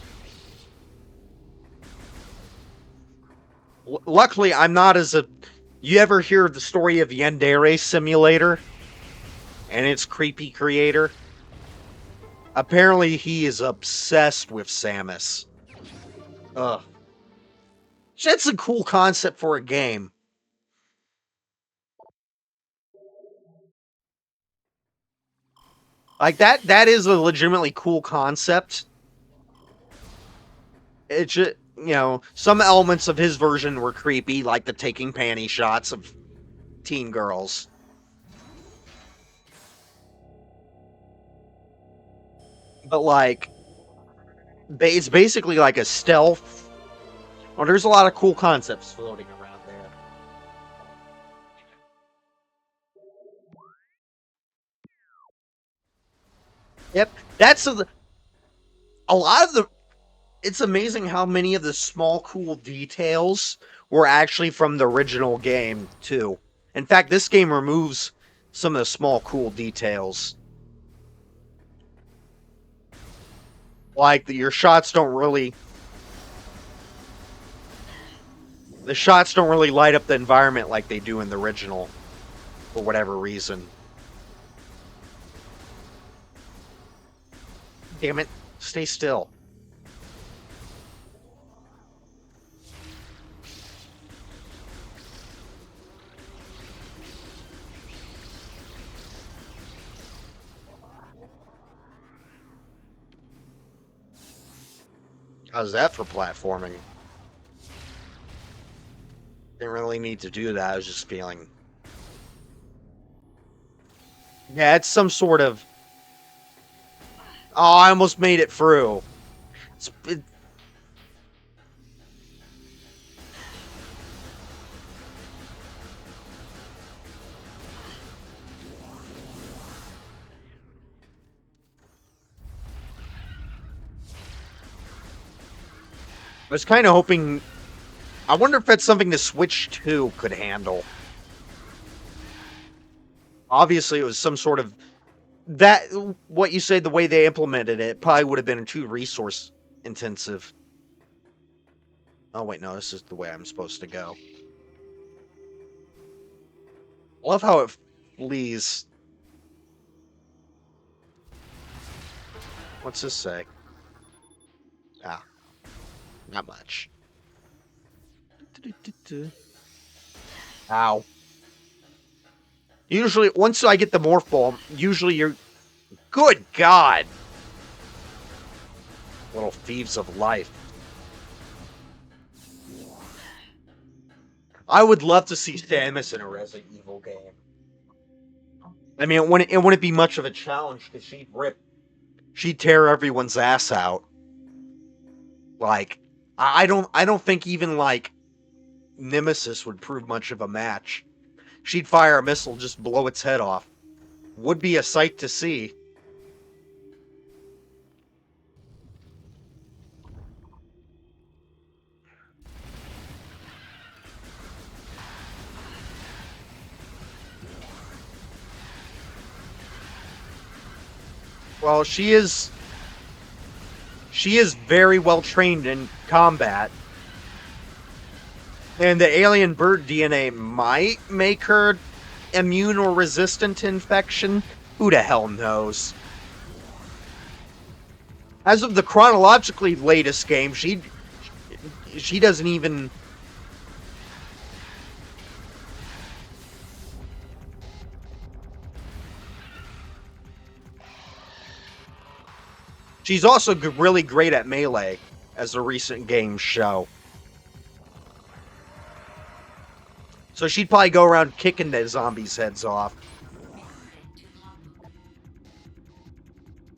Luckily, I'm not as a... You ever hear the story of Yandere Simulator? and its creepy creator. Apparently, he is obsessed with Samus. Ugh. That's a cool concept for a game. Like that is a legitimately cool concept. It's just, some elements of his version were creepy, like the taking panty shots of teen girls. But like, it's basically like a stealth. Well, there's a lot of cool concepts floating around there. Yep, that's a lot of the. It's amazing how many of the small cool details were actually from the original game too. In fact, this game removes some of the small cool details. Like your shots don't really the shots don't really light up the environment like they do in the original for whatever reason. Damn it, stay still. How's that for platforming? Didn't really need to do that. I was just feeling. Yeah, it's some sort of. Oh, I almost made it through. It, I was kind of hoping. I wonder if that's something the Switch 2 could handle. Obviously, it was some sort of that. What you say, the way they implemented it, probably would have been too resource intensive. Oh wait, no, this is the way I'm supposed to go. I love how it flees. What's this say? Ah, not much. Ow. Usually, once I get the morph ball, usually you're. Good God! Little thieves of life. I would love to see Samus in a Resident Evil game. I mean, it wouldn't be much of a challenge because she'd tear everyone's ass out. Like, I don't think even like Nemesis would prove much of a match. She'd fire a missile, just blow its head off. Would be a sight to see. Well, she is very well trained in combat. And the alien bird DNA might make her immune or resistant to infection. Who the hell knows? As of the chronologically latest game, she doesn't even. She's also really great at melee, as the recent games show. So she'd probably go around kicking the zombies' heads off.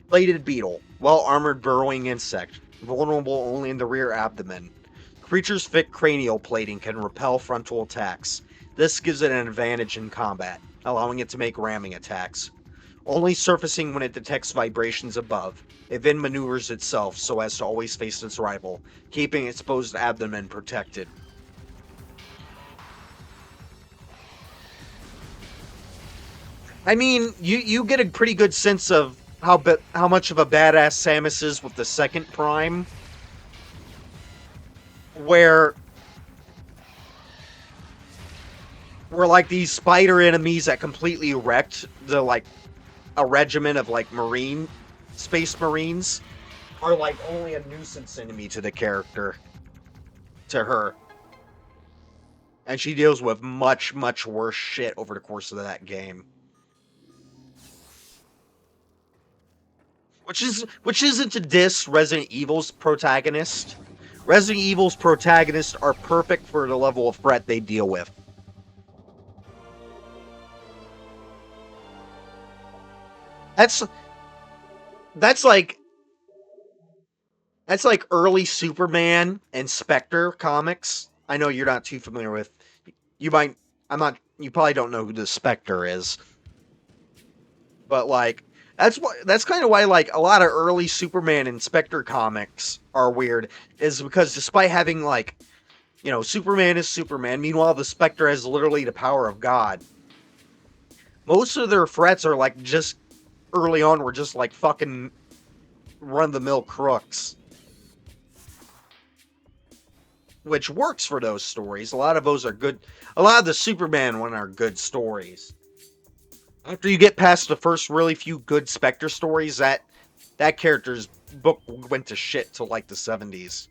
Bladed beetle. Well-armored burrowing insect. Vulnerable only in the rear abdomen. Creature's thick cranial plating can repel frontal attacks. This gives it an advantage in combat, allowing it to make ramming attacks. Only surfacing when it detects vibrations above. It then maneuvers itself so as to always face its rival, keeping exposed abdomen protected. I mean, you get a pretty good sense of how much of a badass Samus is with the second Prime, where like these spider enemies that completely wrecked the like a regiment of like space marines are like only a nuisance enemy to the character, to her. And she deals with much, much worse shit over the course of that game. Which isn't to diss Resident Evil's protagonist. Resident Evil's protagonists are perfect for the level of threat they deal with. That's that's like that's like early Superman and Spectre comics. I know you're not too familiar with. You might. I'm not. You probably don't know who the Spectre is, but like that's kind of why like a lot of early Superman and Spectre comics are weird. Is because despite having like Superman is Superman. Meanwhile, the Spectre has literally the power of God. Most of their threats are like just early on were just like fucking run the mill crooks, which works for those stories. A lot of those are good. A lot of the Superman one are good stories. After you get past the first really few good Spectre stories, that character's book went to shit till like the 70s.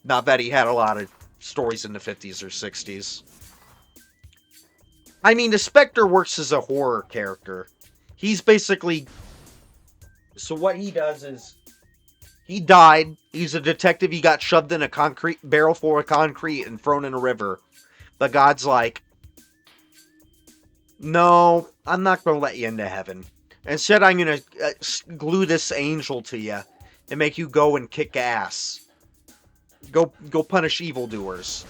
Not that he had a lot of stories in the 50s or 60s. I mean, the Spectre works as a horror character. He's basically. So what he does is. He died. He's a detective. He got shoved in a concrete barrel full of concrete and thrown in a river. But God's like, no, I'm not going to let you into heaven. Instead, I'm going to glue this angel to you and make you go and kick ass. Go punish evildoers.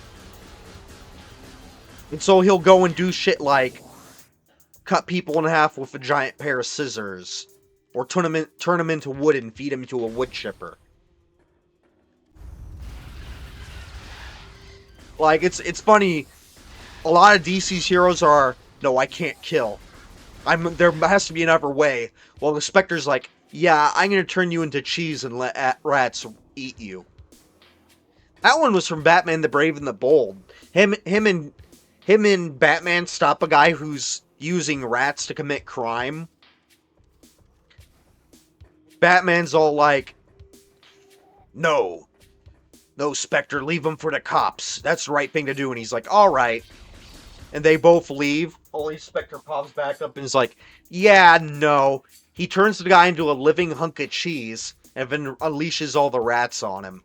And so he'll go and do shit like cut people in half with a giant pair of scissors, or turn them into wood and feed them to a wood chipper. Like it's funny. A lot of DC's heroes are no, I can't kill. There has to be another way. Well, the Spectre's like, yeah, I'm gonna turn you into cheese and let rats eat you. That one was from Batman the Brave and the Bold. Him and Batman stop a guy who's using rats to commit crime. Batman's all like, no, no, Spectre, leave him for the cops. That's the right thing to do. And he's like, all right. And they both leave. Only Spectre pops back up and is like, yeah, no. He turns the guy into a living hunk of cheese and then unleashes all the rats on him.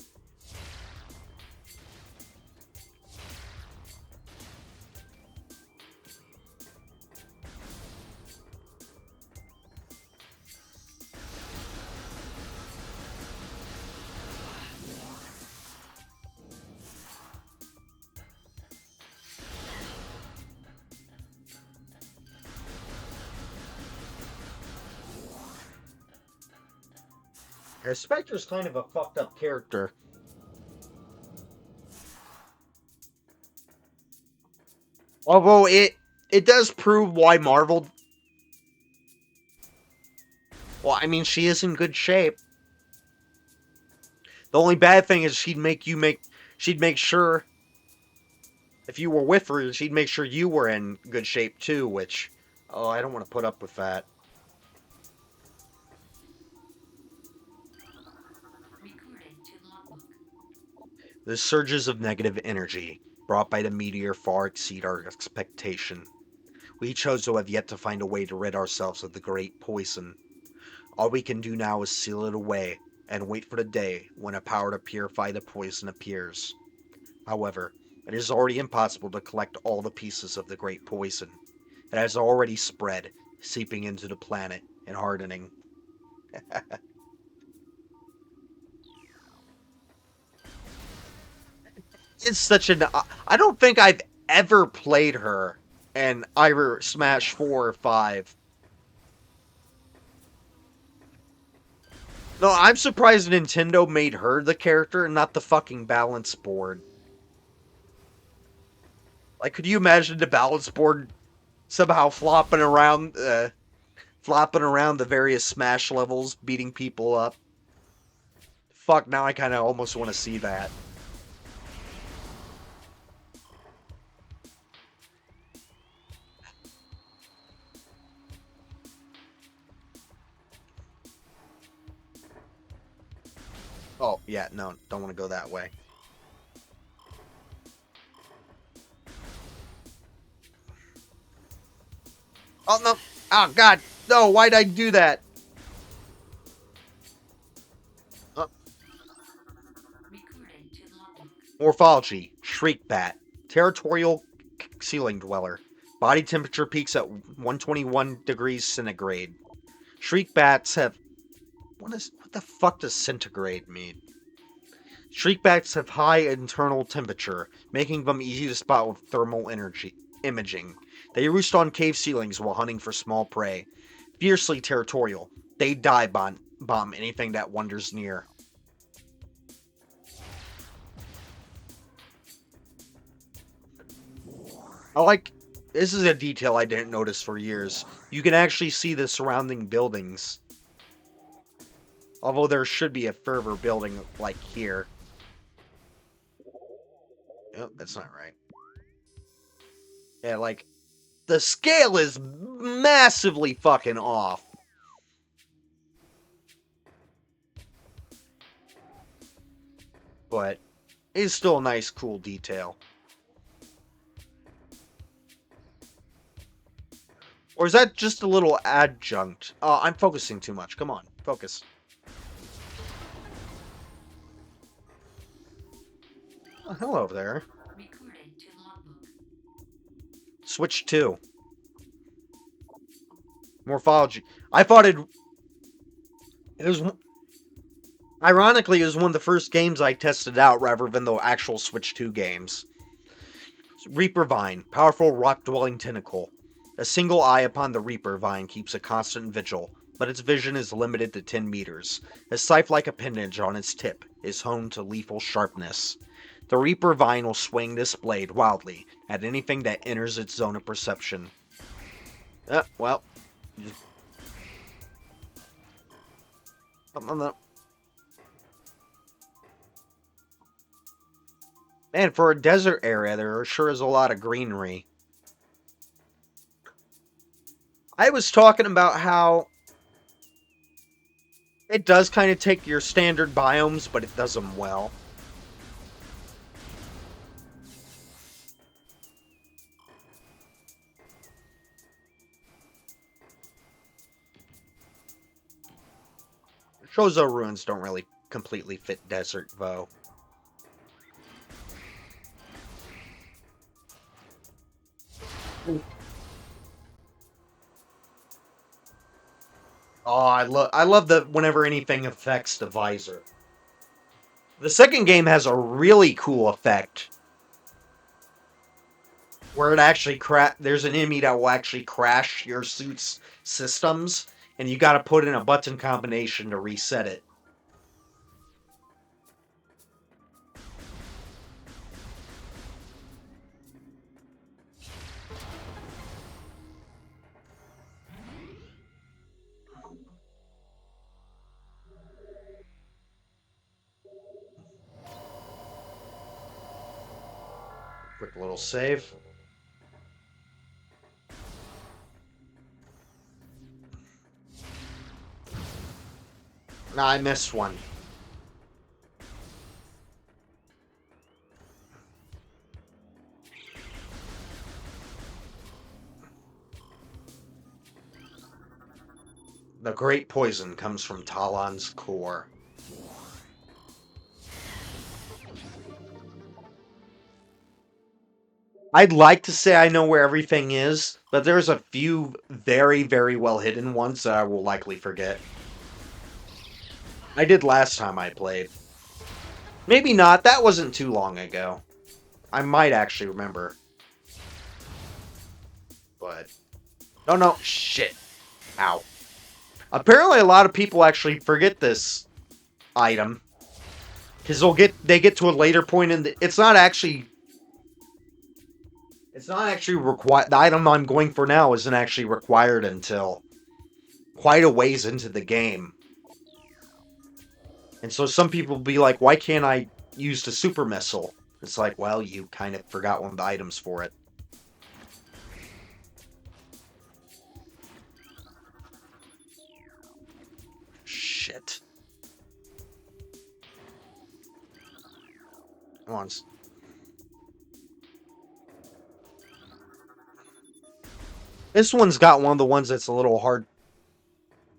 Spectre's kind of a fucked up character. Although it does prove why Marvel. Well, I mean, she is in good shape. The only bad thing is she'd make sure if you were with her, she'd make sure you were in good shape too. Which, oh, I don't want to put up with that. Recording to logbook. The surges of negative energy brought by the meteor far exceed our expectation. We chose to have yet to find a way to rid ourselves of the great poison. All we can do now is seal it away and wait for the day when a power to purify the poison appears. However, it is already impossible to collect all the pieces of the great poison. It has already spread, seeping into the planet and hardening. It's such an. I don't think I've ever played her in either Smash 4 or 5. No, I'm surprised Nintendo made her the character and not the fucking balance board. Like, could you imagine the balance board somehow flopping around the various Smash levels, beating people up? Fuck, now I kind of almost want to see that. Oh, yeah, no, don't want to go that way. Oh, no. Oh, God. No, why'd I do that? Uh, Recruited to logbook. Morphology. Shriek bat. Territorial ceiling dweller. Body temperature peaks at 121 degrees centigrade. Shriek bats have... What the fuck does centigrade mean? Shriekbacks have high internal temperature, making them easy to spot with thermal energy imaging. They roost on cave ceilings while hunting for small prey. Fiercely territorial, they bomb anything that wanders near. I like this is a detail I didn't notice for years. You can actually see the surrounding buildings. Although there should be a further building like here. Oh, that's not right. Yeah, like the scale is massively fucking off. But it's still a nice, cool detail. Or is that just a little adjunct? Oh, I'm focusing too much. Come on, focus. Oh, hello there. Recruited to logbook. Switch 2. Morphology. I thought it was... Ironically, it was one of the first games I tested out rather than the actual Switch 2 games. Reaper Vine. Powerful rock-dwelling tentacle. A single eye upon the Reaper Vine keeps a constant vigil, but its vision is limited to 10 meters. A scythe-like appendage on its tip is honed to lethal sharpness. The Reaper Vine will swing this blade wildly at anything that enters its zone of perception. Well. Man, for a desert area, there sure is a lot of greenery. I was talking about how it does kind of take your standard biomes, but it does them well. Shozo ruins don't really completely fit desert, though. Oh, I love the whenever anything affects the visor. The second game has a really cool effect where it actually there's an enemy that will actually crash your suit's systems, and you got to put in a button combination to reset it. Quick little save. Nah, I missed one. The great poison comes from Talon's core. I'd like to say I know where everything is, but there's a few very, very well hidden ones that I will likely forget. I did last time I played. Maybe not, that wasn't too long ago. I might actually remember. But... Oh no, shit. Ow. Apparently a lot of people actually forget this item. Because they get to a later point in the... It's not actually required. The item I'm going for now isn't actually required until quite a ways into the game. And so some people will be like, why can't I use the super missile? It's like, well, you kind of forgot one of the items for it. Shit. Come on. This one's got one of the ones that's a little hard.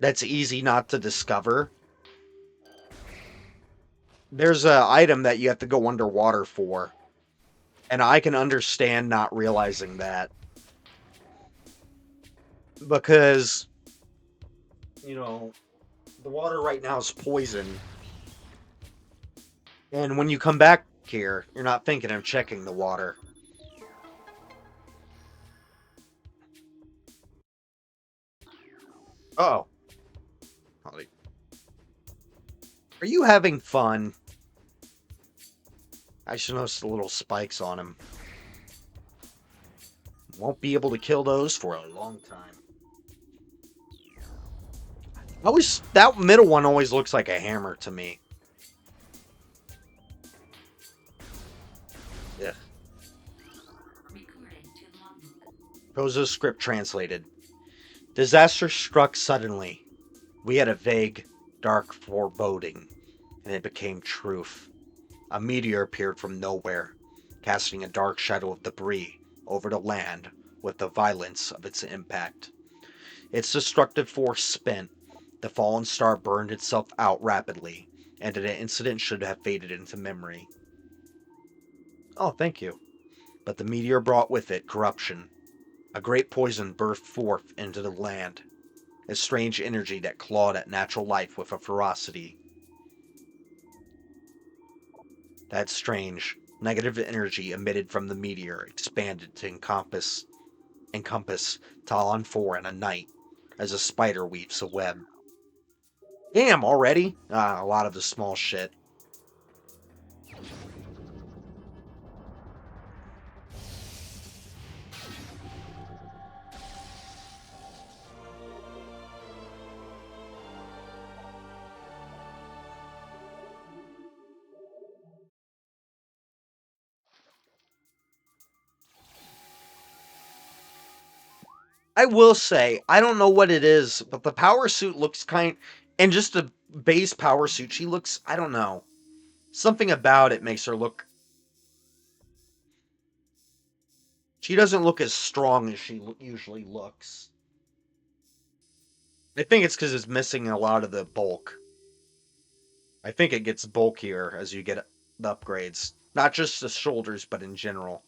That's easy not to discover. There's a item that you have to go underwater for. And I can understand not realizing that. Because, you know, the water right now is poison. And when you come back here, you're not thinking of checking the water. Oh. Are you having fun? I should notice the little spikes on him. Won't be able to kill those for a long time. That middle one always looks like a hammer to me. Yeah. Recorded to logbook. Kozo's script translated. Disaster struck suddenly. We had a vague, dark foreboding, and it became truth. A meteor appeared from nowhere, casting a dark shadow of debris over the land with the violence of its impact. Its destructive force spent. The fallen star burned itself out rapidly, and the incident should have faded into memory. Oh, thank you. But the meteor brought with it corruption. A great poison burst forth into the land, a strange energy that clawed at natural life with a ferocity. That strange, negative energy emitted from the meteor expanded to encompass Tallon IV in a night, as a spider weaves a web. Damn, already? A lot of the small shit. I will say, I don't know what it is, but the power suit looks and just the base power suit, she looks, I don't know. Something about it makes her look, she doesn't look as strong as she usually looks. I think it's because it's missing a lot of the bulk. I think it gets bulkier as you get the upgrades. Not just the shoulders, but in general.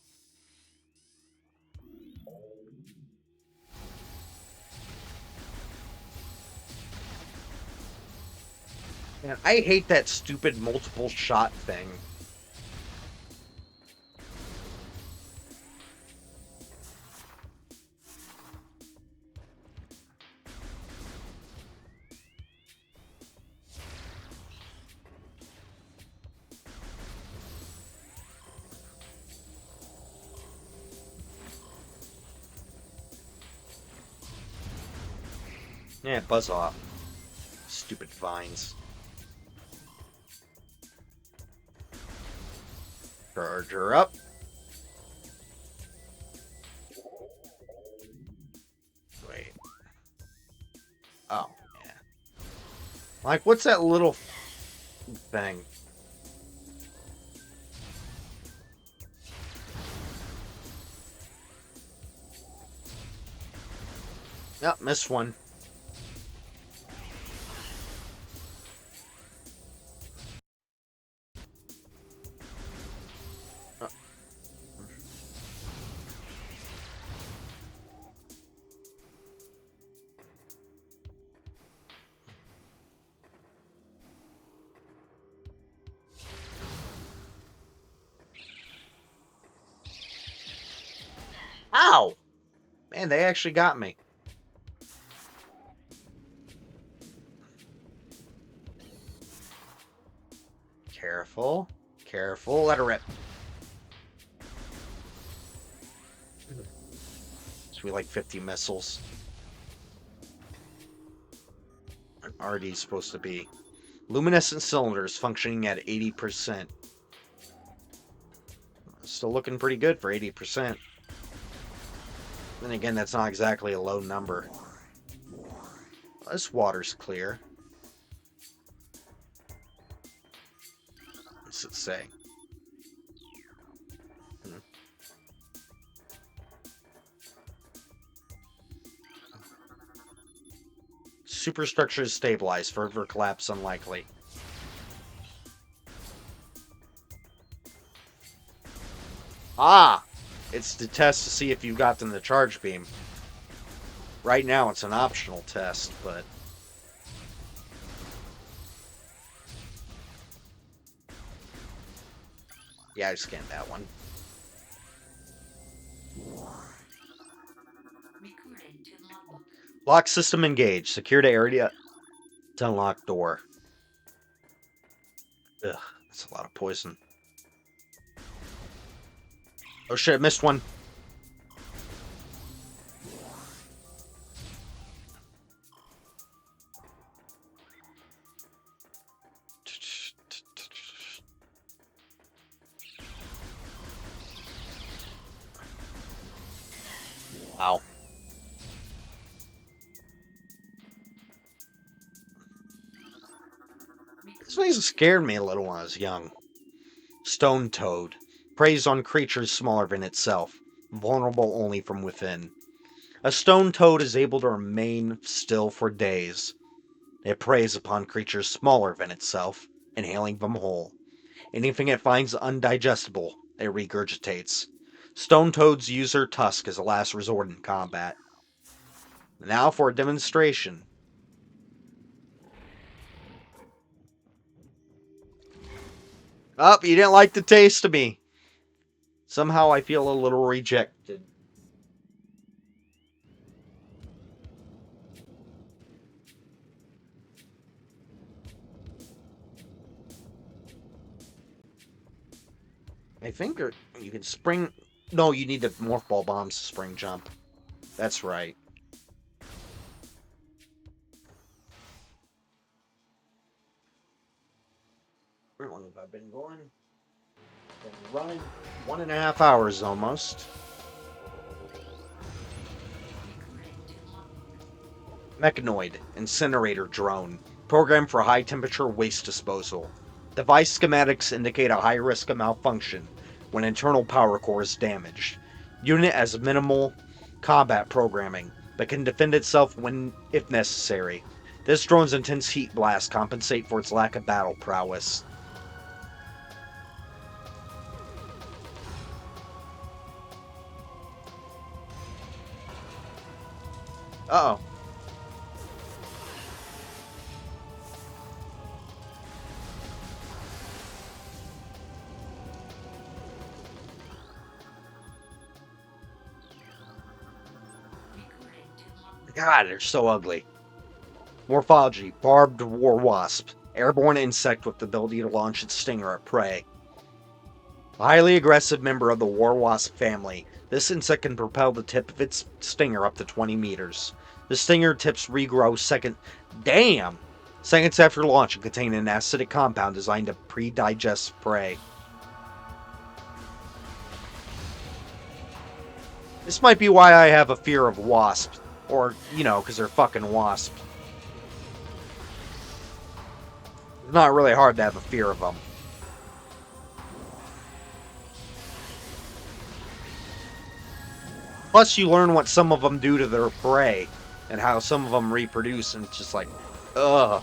Man, I hate that stupid multiple shot thing. Yeah, buzz off. Stupid vines. Charge her up. Wait. Oh, yeah. Like, what's that little thing? Yep, missed one. Uh, Ow! Man, they actually got me. Careful. Careful. Let her rip. So we like 50 missiles. An RD is supposed to be. Luminescent cylinders functioning at 80%. Still looking pretty good for 80%. Then again, that's not exactly a low number. This water's clear. What's it say? Superstructure is stabilized. Further collapse unlikely. Ah! It's to test to see if you've gotten the charge beam. Right now it's an optional test, but... yeah, I scanned that one. Recorded to logbook. Lock system engaged. Secure the area to unlock door. Ugh, that's a lot of poison. Oh shit, I missed one. Wow. This thing scared me a little when I was young. Stone Toad. Preys on creatures smaller than itself, vulnerable only from within. A stone toad is able to remain still for days. It preys upon creatures smaller than itself, inhaling them whole. Anything it finds undigestible, it regurgitates. Stone toads use their tusk as a last resort in combat. Now for a demonstration. Oh, you didn't like the taste of me. Somehow I feel a little rejected. I think you can spring... no, you need the Morph Ball Bombs to spring jump. That's right. How long have I been going? Been running 1.5 hours almost. Recorded to logbook. Mechanoid, incinerator drone, programmed for high temperature waste disposal. Device schematics indicate a high risk of malfunction when internal power core is damaged. Unit has minimal combat programming, but can defend itself when if necessary. This drone's intense heat blasts compensate for its lack of battle prowess. Uh oh. Recorded to logbook. God, they're so ugly. Morphology: barbed war wasp. Airborne insect with the ability to launch its stinger at prey. A highly aggressive member of the war wasp family, this insect can propel the tip of its stinger up to 20 meters. The stinger tips regrow seconds after launch and contain an acidic compound designed to pre-digest prey. This might be why I have a fear of wasps. Or, because they're fucking wasps. It's not really hard to have a fear of them. Plus, you learn what some of them do to their prey, and how some of them reproduce, and it's just like, ugh.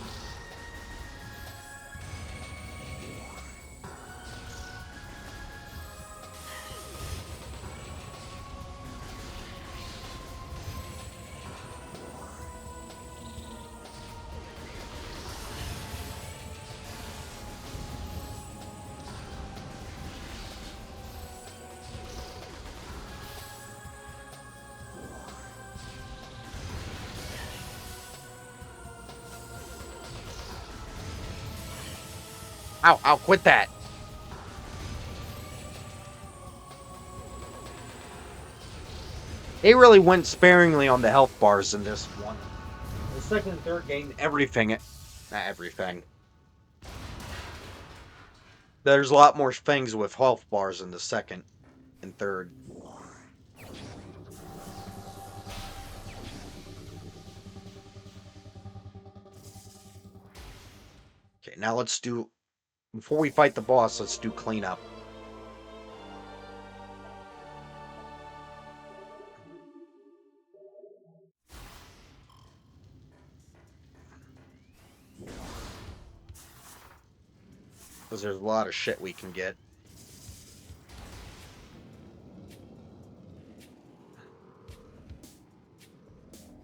Ow, quit that! They really went sparingly on the health bars in this one. The second and third game, everything. Not everything. There's a lot more things with health bars in the second and third. Okay, now let's do... before we fight the boss, let's do cleanup. Because there's a lot of shit we can get.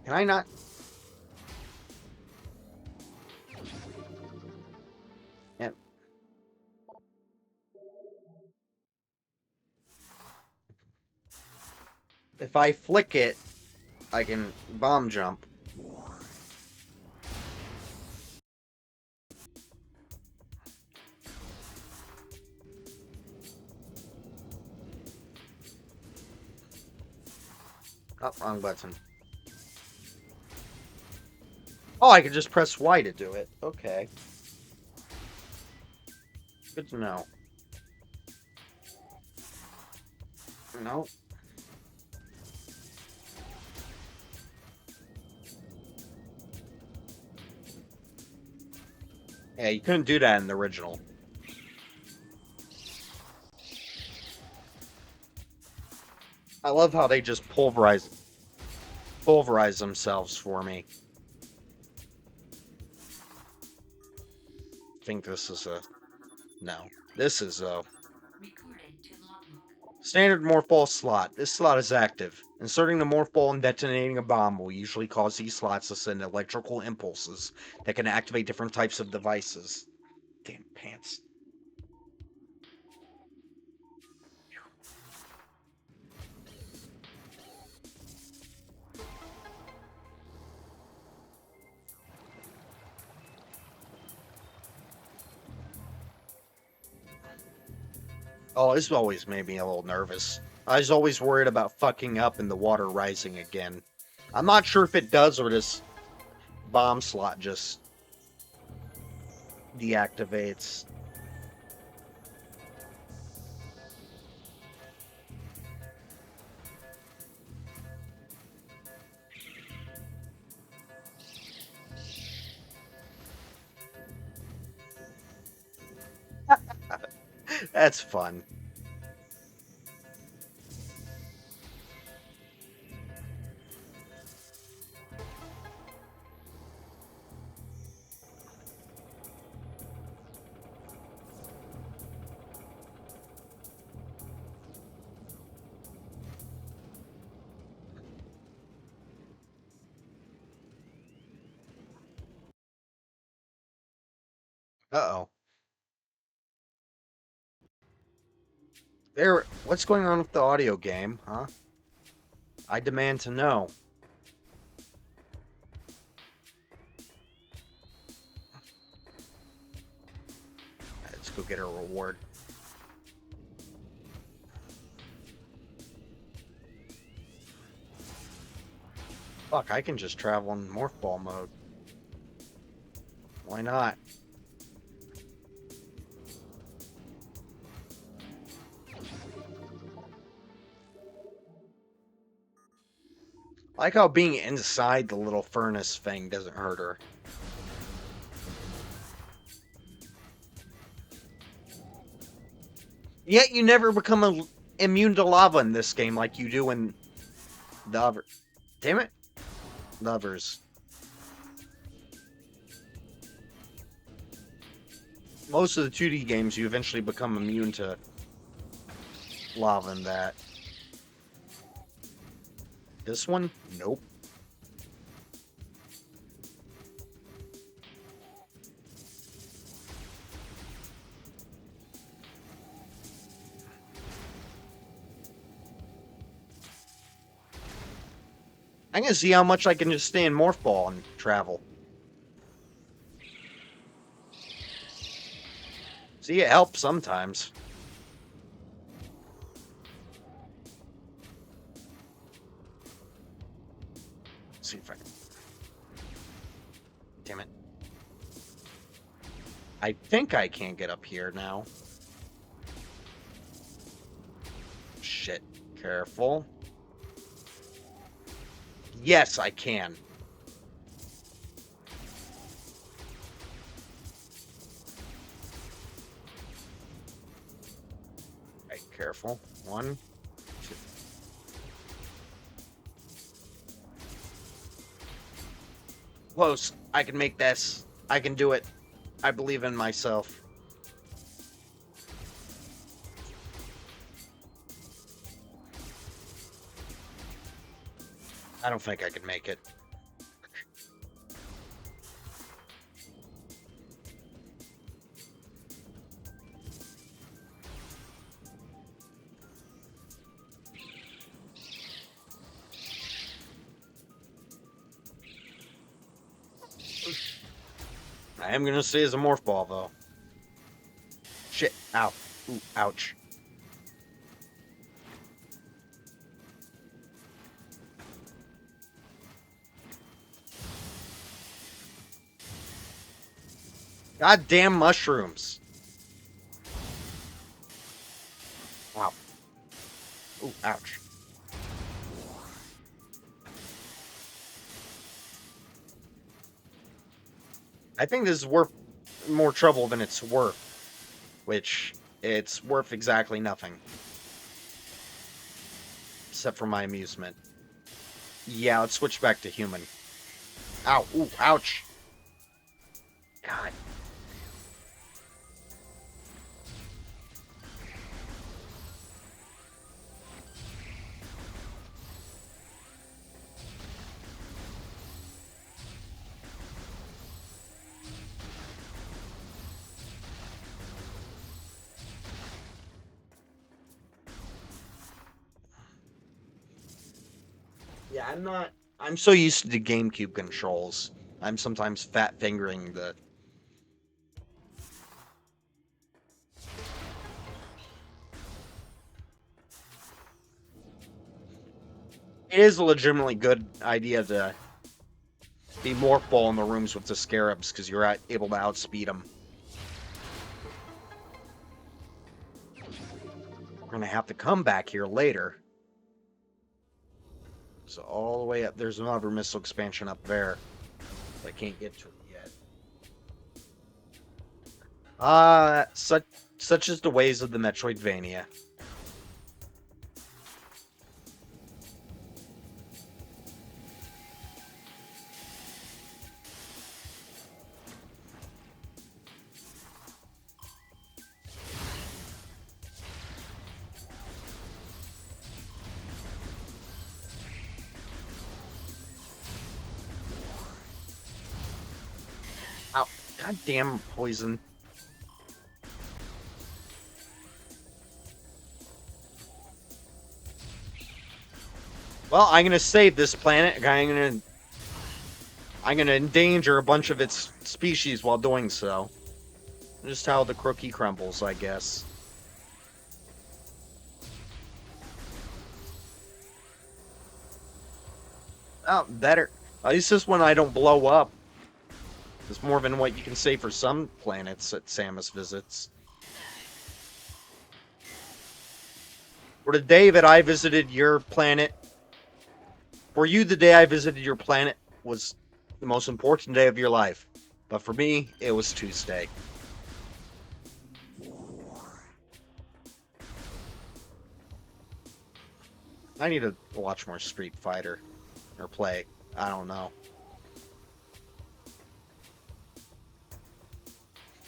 Can I not? Yeah. If I flick it, I can bomb jump. Oh, wrong button. Oh, I can just press Y to do it. Okay. Good to know. No. Yeah, you couldn't do that in the original. I love how they just pulverize themselves for me. I think this is a... No. This is a... Recorded to logbook. Standard morph ball slot. This slot is active. Inserting the morph ball and detonating a bomb will usually cause these slots to send electrical impulses that can activate different types of devices. Damn pants. Oh, this always made me a little nervous. I was always worried about fucking up and the water rising again. I'm not sure if it does or this bomb slot just deactivates. That's fun. Uh-oh. There, what's going on with the audio game, huh? I demand to know. Let's go get a reward. Fuck, I can just travel in morph ball mode. Why not? I like how being inside the little furnace thing doesn't hurt her. Yet you never become immune to lava in this game like you do in the other. Damn it. The others. Most of the 2D games, you eventually become immune to lava in that. This one? Nope. I'm gonna see how much I can just stay in morph ball and travel. See, it helps sometimes. Let's see if I can. Damn it. I think I can't get up here now. Shit. Careful. Yes, I can. Right, careful. 1, 2. Close. I can make this. I can do it. I believe in myself. I don't think I can make it. I am gonna say it's a morph ball though. Shit. Ow. Ooh, ouch. Goddamn mushrooms. Wow. Ooh, ouch. I think this is worth more trouble than it's worth, which it's worth exactly nothing. Except for my amusement. Yeah, let's switch back to human. Ow, ooh, ouch. God. Yeah, I'm so used to the GameCube controls. I'm sometimes fat fingering the. It is a legitimately good idea to be morph ball in the rooms with the scarabs because you're able to outspeed them. We're gonna have to come back here later. So all the way up, there's another missile expansion up there. I can't get to it yet. Such is the ways of the Metroidvania. Ow. Goddamn poison. Well, I'm gonna save this planet. I'm gonna endanger a bunch of its species while doing so. Just how the cookie crumbles, I guess. Oh, better. At least this one I don't blow up. It's more than what you can say for some planets that Samus visits. For the day that I visited your planet, for you, the day I visited your planet was the most important day of your life. But for me, it was Tuesday. I need to watch more Street Fighter or play. I don't know.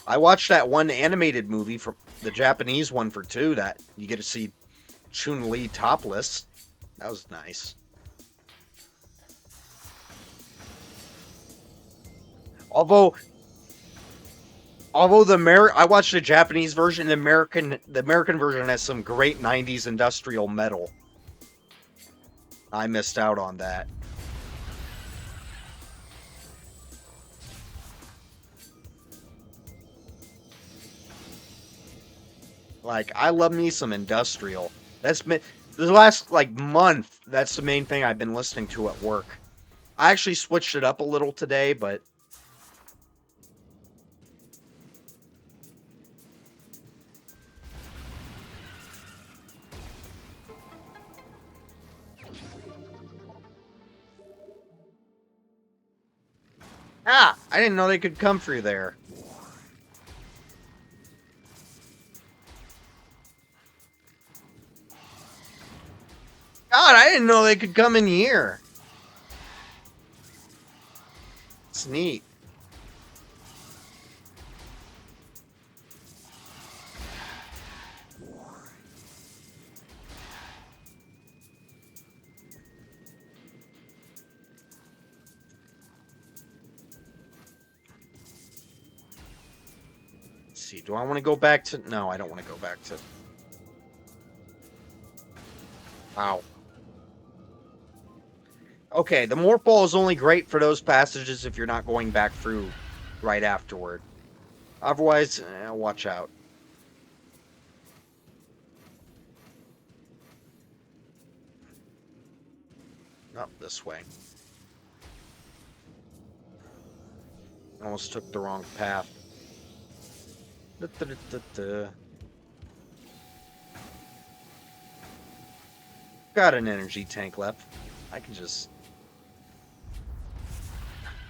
I watched that one animated movie from the Japanese one for two that you get to see Chun-Li topless. That was nice. Although I watched the Japanese version, the American version has some great 90s industrial metal. I missed out on that. Like, I love me some industrial. That's been the last like month. That's the main thing I've been listening to at work. I actually switched it up a little today, but I didn't know they could come through there. God, I didn't know they could come in here. It's neat. see. Do I want to go back to... No, I don't want to go back to... Wow. Okay, the morph ball is only great for those passages if you're not going back through right afterward. Otherwise, watch out. Up this way. Almost took the wrong path. Got an energy tank left. I can just...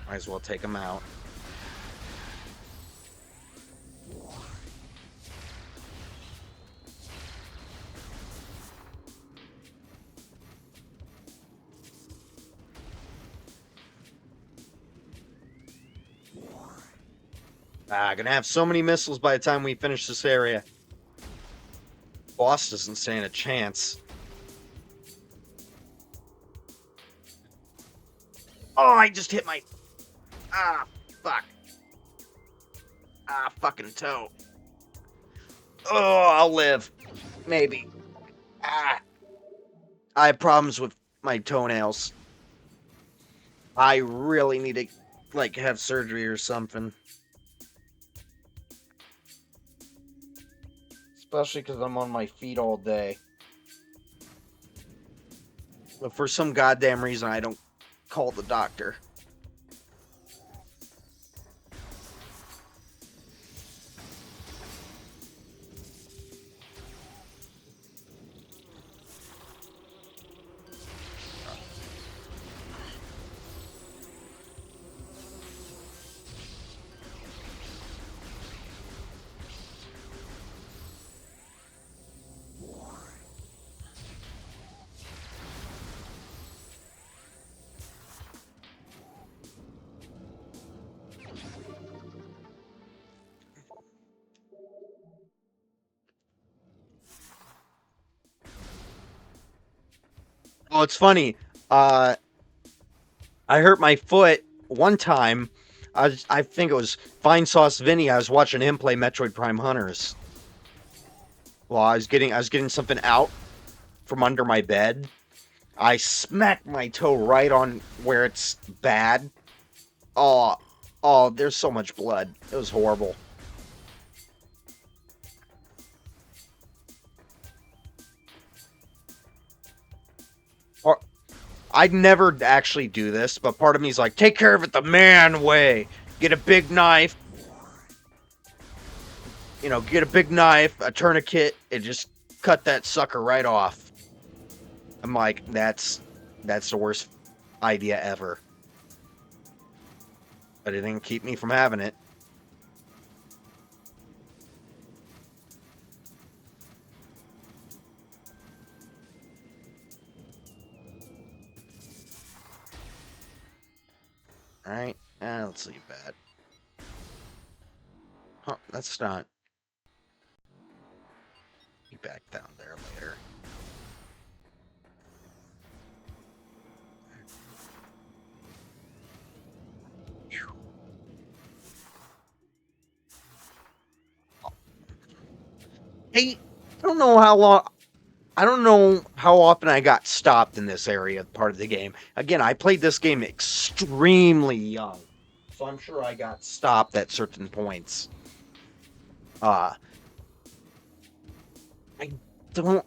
Might as well take him out. Gonna have so many missiles by the time we finish this area. Boss doesn't stand a chance. Oh, I just hit my... Ah, fuck. Ah, fucking toe. Oh, I'll live. Maybe. Ah. I have problems with my toenails. I really need to, like, have surgery or something. Especially because I'm on my feet all day. But for some goddamn reason, I don't call the doctor. Oh, it's funny. I hurt my foot one time. I think it was Fine Sauce Vinny. I was watching him play Metroid Prime Hunters. Well, I was getting something out from under my bed. I smacked my toe right on where it's bad. Oh, oh, there's so much blood. It was horrible. Or I'd never actually do this, but part of me is like, take care of it the man way. Get a big knife. You know, get a big knife, a tourniquet, and just cut that sucker right off. I'm like, that's the worst idea ever. But it didn't keep me from having it. Alright, let's leave that. Huh, that's not... Be back down there later. Hey, I don't know how long... I don't know how often I got stopped in this area part of the game. Again, I played this game extremely young. So I'm sure I got stopped at certain points. I don't...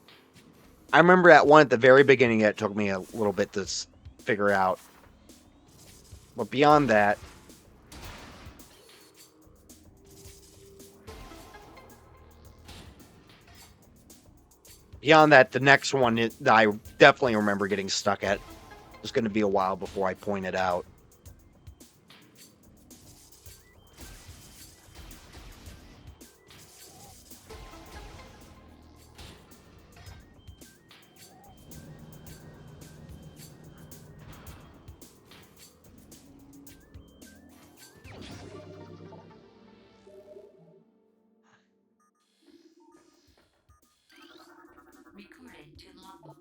I remember that one at the very beginning it took me a little bit to figure out. But beyond that... Beyond that, the next one I definitely remember getting stuck at. It's going to be a while before I point it out. Recorded to logbook.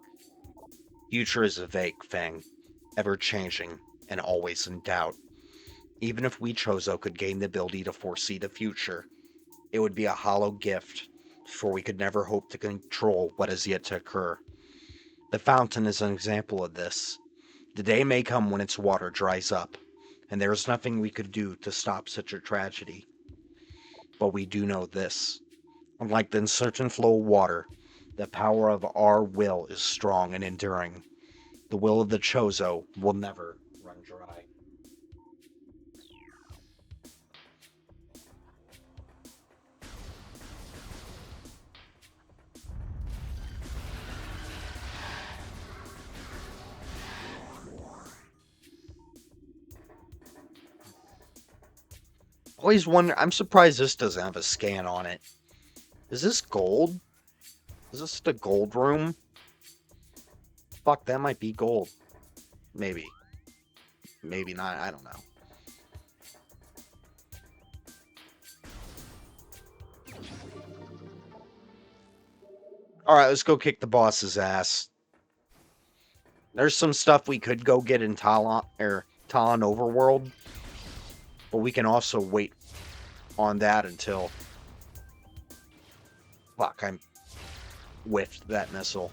Future is a vague thing, ever-changing and always in doubt. Even if we Chozo could gain the ability to foresee the future, It would be a hollow gift, for we could never hope to control what is yet to occur. The fountain is an example of this. The day may come when its water dries up, and there is nothing we could do to stop such a tragedy. But we do know this. Unlike the uncertain flow of water, the power of our will is strong and enduring. The will of the Chozo will never run dry. Always wonder, I'm surprised this doesn't have a scan on it. Is this gold? Is this the gold room? Fuck, that might be gold. Maybe. Maybe not, I don't know. Alright, let's go kick the boss's ass. There's some stuff we could go get in Tallon Overworld, but we can also wait on that until... Fuck, I whiffed that missile.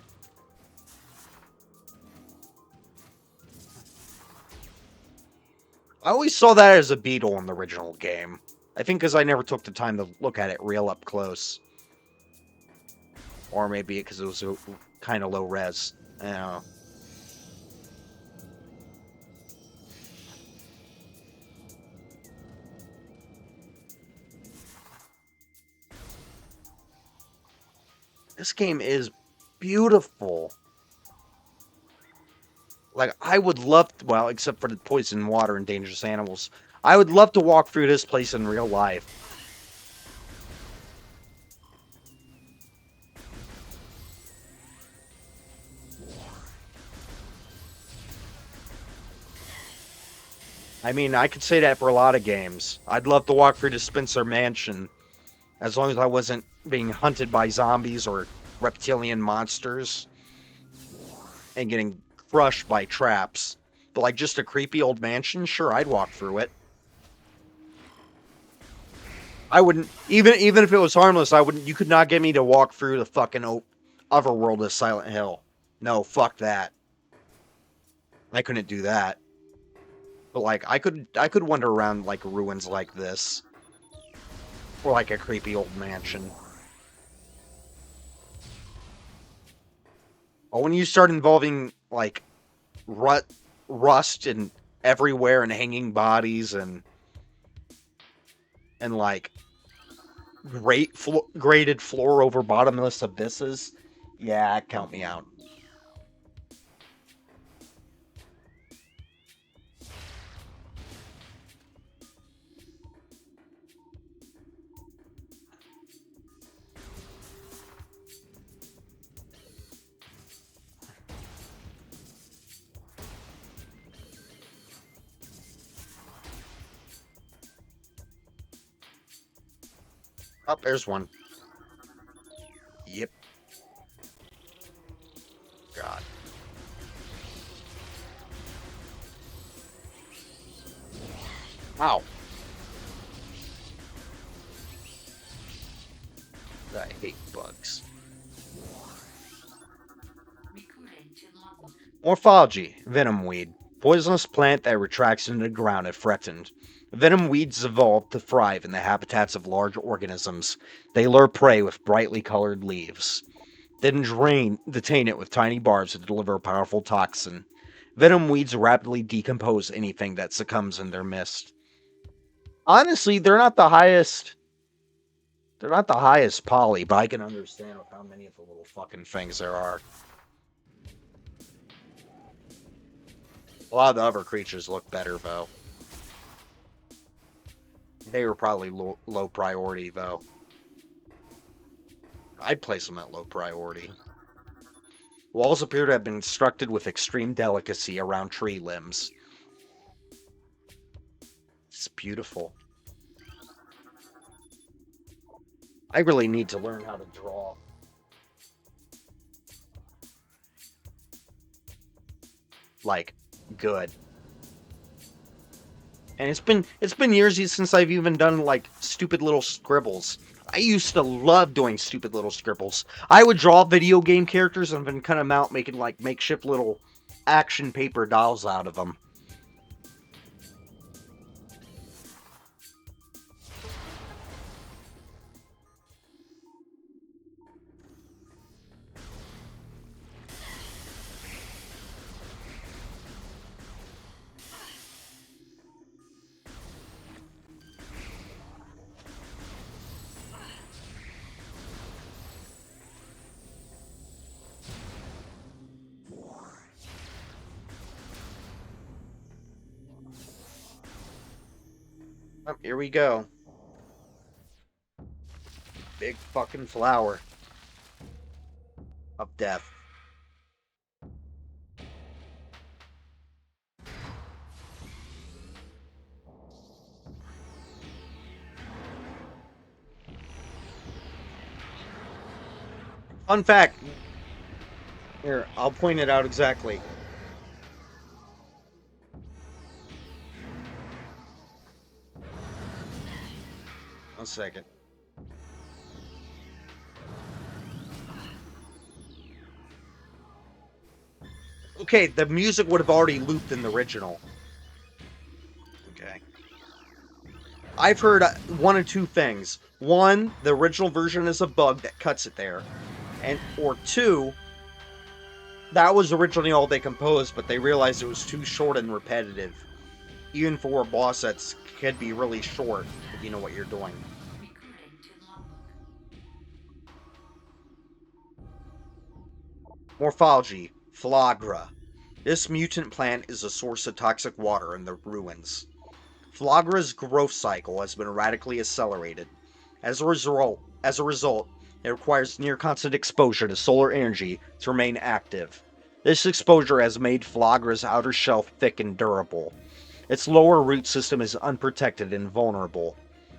I always saw that as a beetle in the original game. I think because I never took the time to look at it real up close. Or maybe because it was kind of low res. I don't know. This game is beautiful. Like, I would love to, well, except for the poison water and dangerous animals. I would love to walk through this place in real life. I mean, I could say that for a lot of games. I'd love to walk through the Spencer Mansion, as long as I wasn't being hunted by zombies or reptilian monsters and getting crushed by traps. But like just a creepy old mansion, sure, I'd walk through it. I wouldn't, even if it was harmless, I wouldn't. You could not get me to walk through the fucking otherworld of Silent Hill. No, fuck that. I couldn't do that. But like, I could wander around like ruins like this, or like a creepy old mansion. But when you start involving like rust and everywhere and hanging bodies and like graded floor over bottomless abysses, yeah, count me out. Oh, there's one. Yep. God. Ow. I hate bugs. Recorded to logbook. Morphology. Venom weed. Poisonous plant that retracts into the ground if threatened. Venom weeds evolve to thrive in the habitats of large organisms. They lure prey with brightly colored leaves, then detain it with tiny barbs to deliver a powerful toxin. Venom weeds rapidly decompose anything that succumbs in their midst. Honestly, they're not the highest. They're not the highest poly, but I can understand with how many of the little fucking things there are. A lot of the other creatures look better, though. They were probably low priority, though. I'd place them at low priority. Walls appear to have been constructed with extreme delicacy around tree limbs. It's beautiful. I really need to learn how to draw. Like, good. And it's been years since I've even done like stupid little scribbles. I used to love doing stupid little scribbles. I would draw video game characters and then cut them out, making like makeshift little action paper dolls out of them. Oh, here we go. Big fucking flower of death. Fun fact. Here, I'll point it out exactly. One second. Okay, the music would have already looped in the original. Okay. I've heard one of two things. One, the original version is a bug that cuts it there. And or two, that was originally all they composed, but they realized it was too short and repetitive. Even for a boss that's could be really short if you know what you're doing. Recruiting to logbook. Morphology, Flagra. This mutant plant is a source of toxic water in the ruins. Flagra's growth cycle has been radically accelerated. As a result, it requires near constant exposure to solar energy to remain active. This exposure has made Flagra's outer shell thick and durable. Its lower root system is unprotected and vulnerable.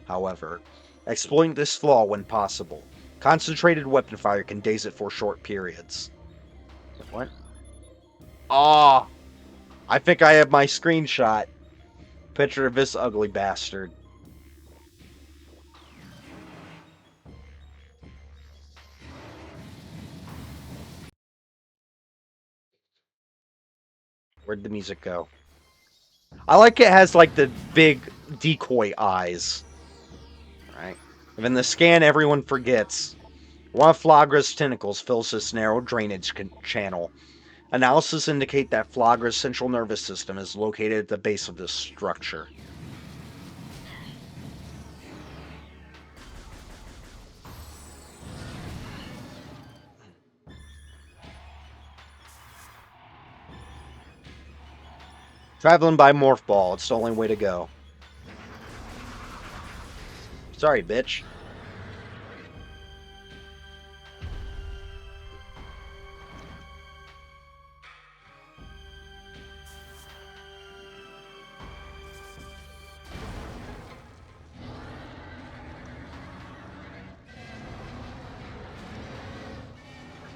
However, exploiting this flaw when possible. Concentrated weapon fire can daze it for short periods. What? Ah, I think I have my screenshot. Picture of this ugly bastard. Where'd the music go? I like it has like the big decoy eyes. Right? And then the scan everyone forgets. One of Flagra's tentacles fills this narrow drainage channel. Analysis indicate that Flagra's central nervous system is located at the base of this structure. Traveling by morph ball, it's the only way to go. Sorry, bitch.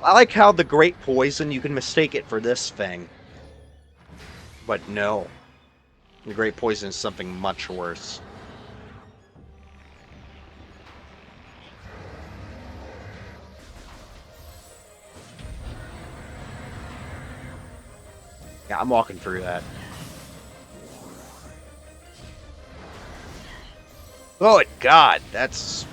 I like how the Great Poison, you can mistake it for this thing. But no. The Great Poison is something much worse. Yeah, I'm walking through that. Oh, God, that's...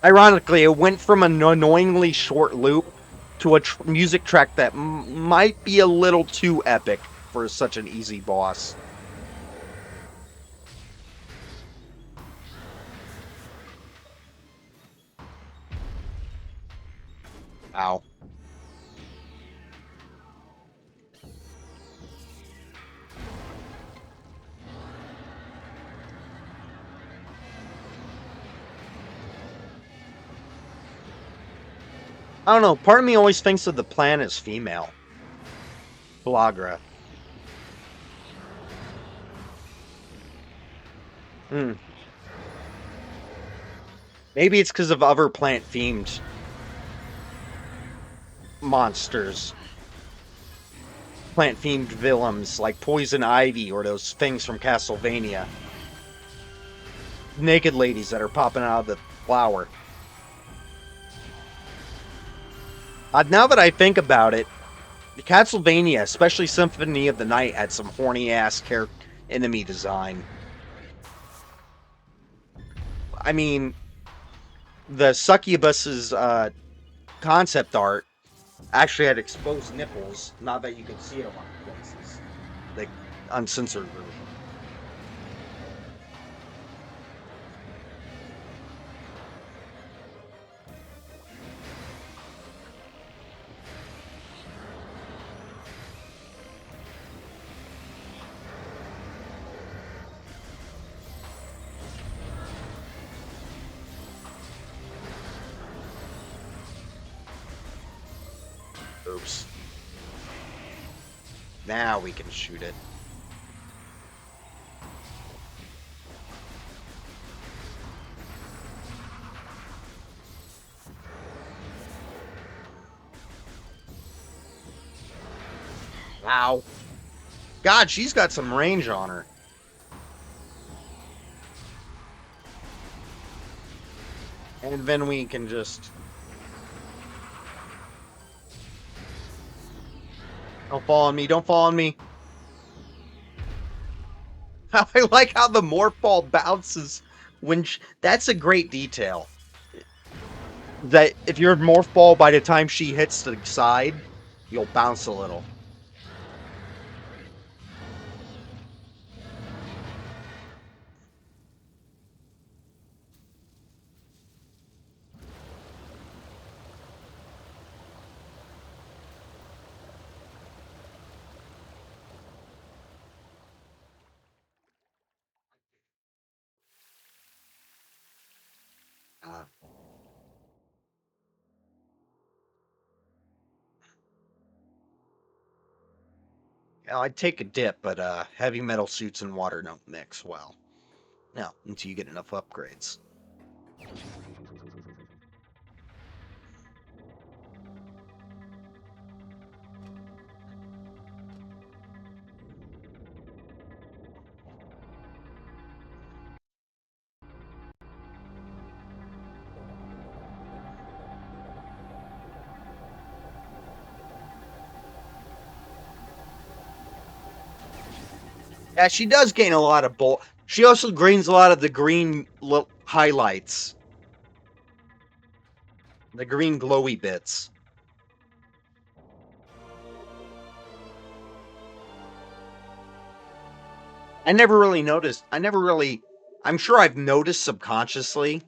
Ironically, it went from an annoyingly short loop to a music track that might be a little too epic for such an easy boss. Ow. I don't know, part of me always thinks of the plan as female. Flagra. Hmm. Maybe it's because of other plant-themed monsters. plant-themed villains like Poison Ivy or those things from Castlevania. Naked ladies that are popping out of the flower. Now that I think about it, the Castlevania, especially Symphony of the Night, had some horny-ass enemy design. I mean, the succubus's concept art actually had exposed nipples. Not that you could see it a lot of places. The uncensored version. Oops. Now we can shoot it. Wow. God, she's got some range on her. And then we can just... Don't fall on me, don't fall on me. I like how the morph ball bounces when... That's a great detail. That if you're morph ball, by the time she hits the side, you'll bounce a little. Uh, I'd take a dip, but heavy metal suits and water don't mix well. No, until you get enough upgrades. Yeah, she does gain a lot of bulk. She also gains a lot of the green highlights. The green glowy bits. I never really noticed. I'm sure I've noticed subconsciously,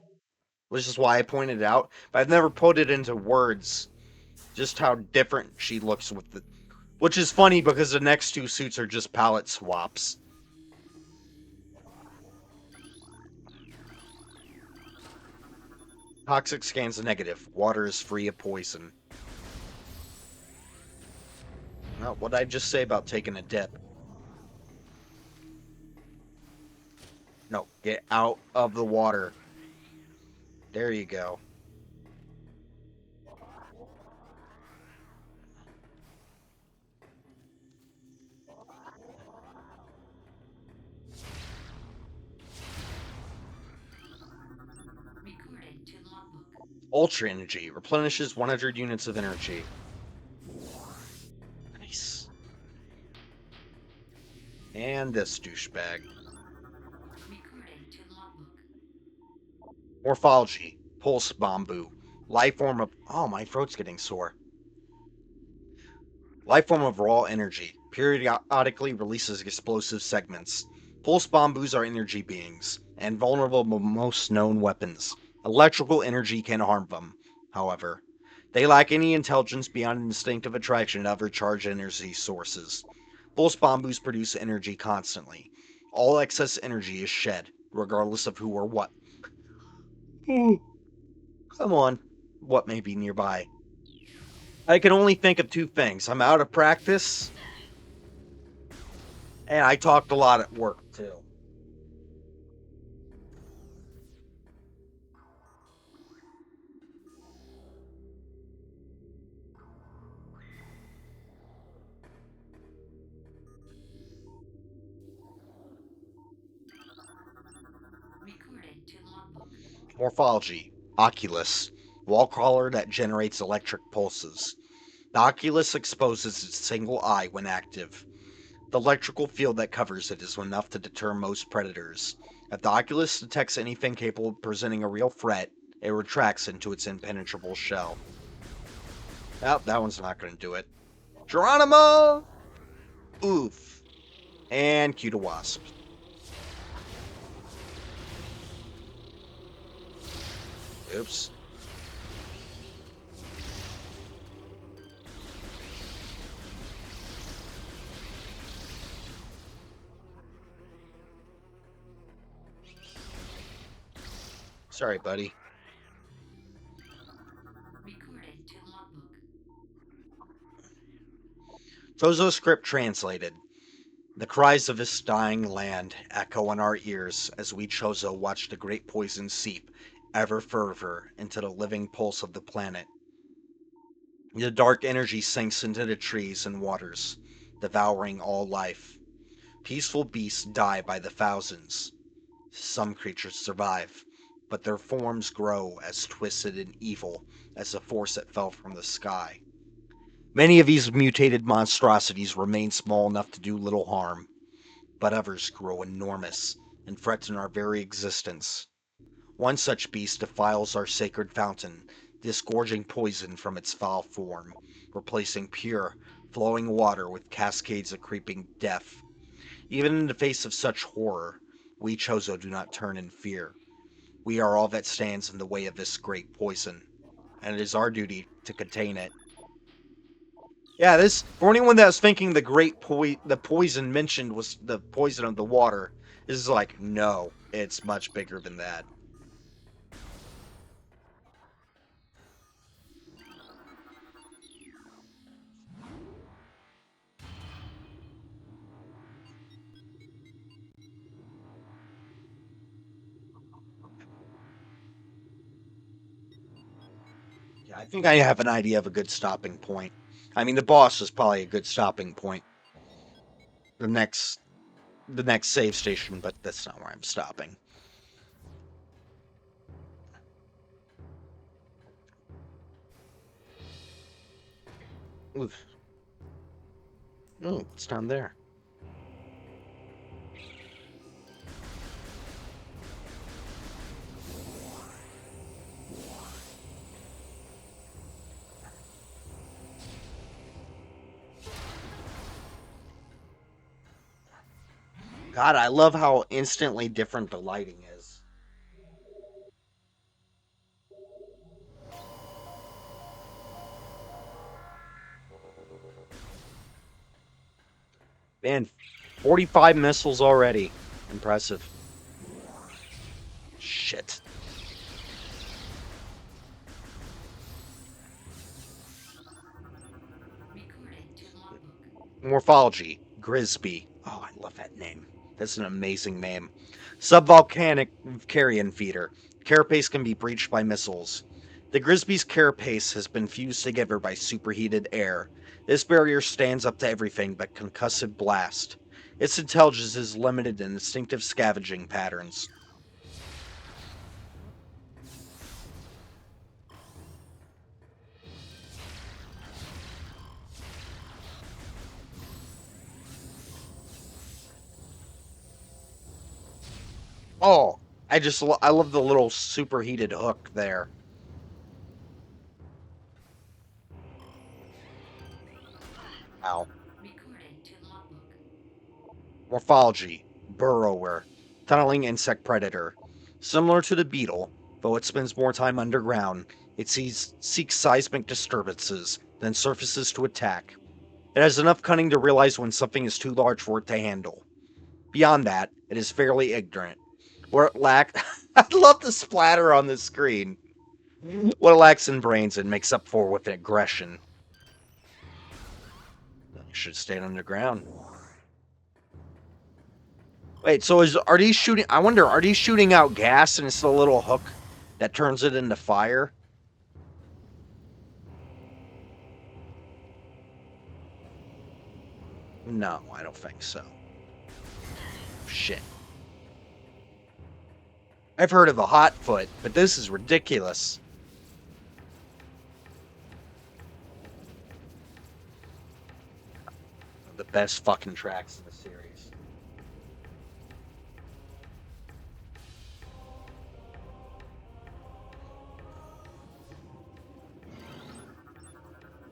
which is why I pointed it out, but I've never put it into words just how different she looks with the. Which is funny because the next two suits are just palette swaps. Toxic scans negative. Water is free of poison. Well, what did I just say about taking a dip? No, get out of the water. There you go. Recording to logbook. Ultra energy replenishes 100 units of energy. Nice. And this douchebag. Recording to logbook. Morphology. Pulse bamboo. Life form of. Oh, my throat's getting sore. Life form of raw energy. Periodically releases explosive segments. Pulse bamboos are energy beings, and vulnerable to most known weapons. Electrical energy can harm them, however. They lack any intelligence beyond instinctive attraction to other charged energy sources. Pulse bamboos produce energy constantly. All excess energy is shed, regardless of who or what. Come on, what may be nearby. I can only think of two things. I'm out of practice, and I talked a lot at work, too. Morphology. Oculus. Wall crawler that generates electric pulses. The oculus exposes its single eye when active. The electrical field that covers it is enough to deter most predators. If the oculus detects anything capable of presenting a real threat, it retracts into its impenetrable shell. Oh, that one's not going to do it. Geronimo! Oof. And cue to wasp. Oops. Sorry, buddy. Recording to logbook. Tozo script translated. The cries of this dying land echo in our ears as we Chozo watch the great poison seep ever further into the living pulse of the planet. The dark energy sinks into the trees and waters, devouring all life. Peaceful beasts die by the thousands. Some creatures survive, but their forms grow as twisted and evil as the force that fell from the sky. Many of these mutated monstrosities remain small enough to do little harm, but others grow enormous and threaten our very existence. One such beast defiles our sacred fountain, disgorging poison from its foul form, replacing pure, flowing water with cascades of creeping death. Even in the face of such horror, we Chozo do not turn in fear. We are all that stands in the way of this great poison, and it is our duty to contain it. Yeah, this for anyone that was thinking the poison mentioned was the poison of the water. This is like no, it's much bigger than that. Yeah, I think I have an idea of a good stopping point. I mean, the boss is probably a good stopping point. The next, the next save station, but that's not where I'm stopping. Oof. Oh, it's down there. God, I love how instantly different the lighting is. Man, 45 missiles already. Impressive. Shit. Recording to logbook. Morphology, Grisby. Oh, I love that name. That's an amazing name. Subvolcanic carrion feeder. Carapace can be breached by missiles. The Grisby's carapace has been fused together by superheated air. This barrier stands up to everything but concussive blast. Its intelligence is limited in instinctive scavenging patterns. Oh, I love the little superheated hook there. Ow. Recording to logbook. Morphology, burrower, tunneling insect predator. Similar to the beetle, though it spends more time underground, it seeks seismic disturbances, then surfaces to attack. It has enough cunning to realize when something is too large for it to handle. Beyond that, it is fairly ignorant. Where it lacks, I love the splatter on the screen. What it lacks in brains, it makes up for with aggression. Should stay underground. Wait, so are these shooting? I wonder, are these shooting out gas and it's the little hook that turns it into fire? No, I don't think so. Shit. I've heard of a hot foot, but this is ridiculous. The best fucking tracks in the series.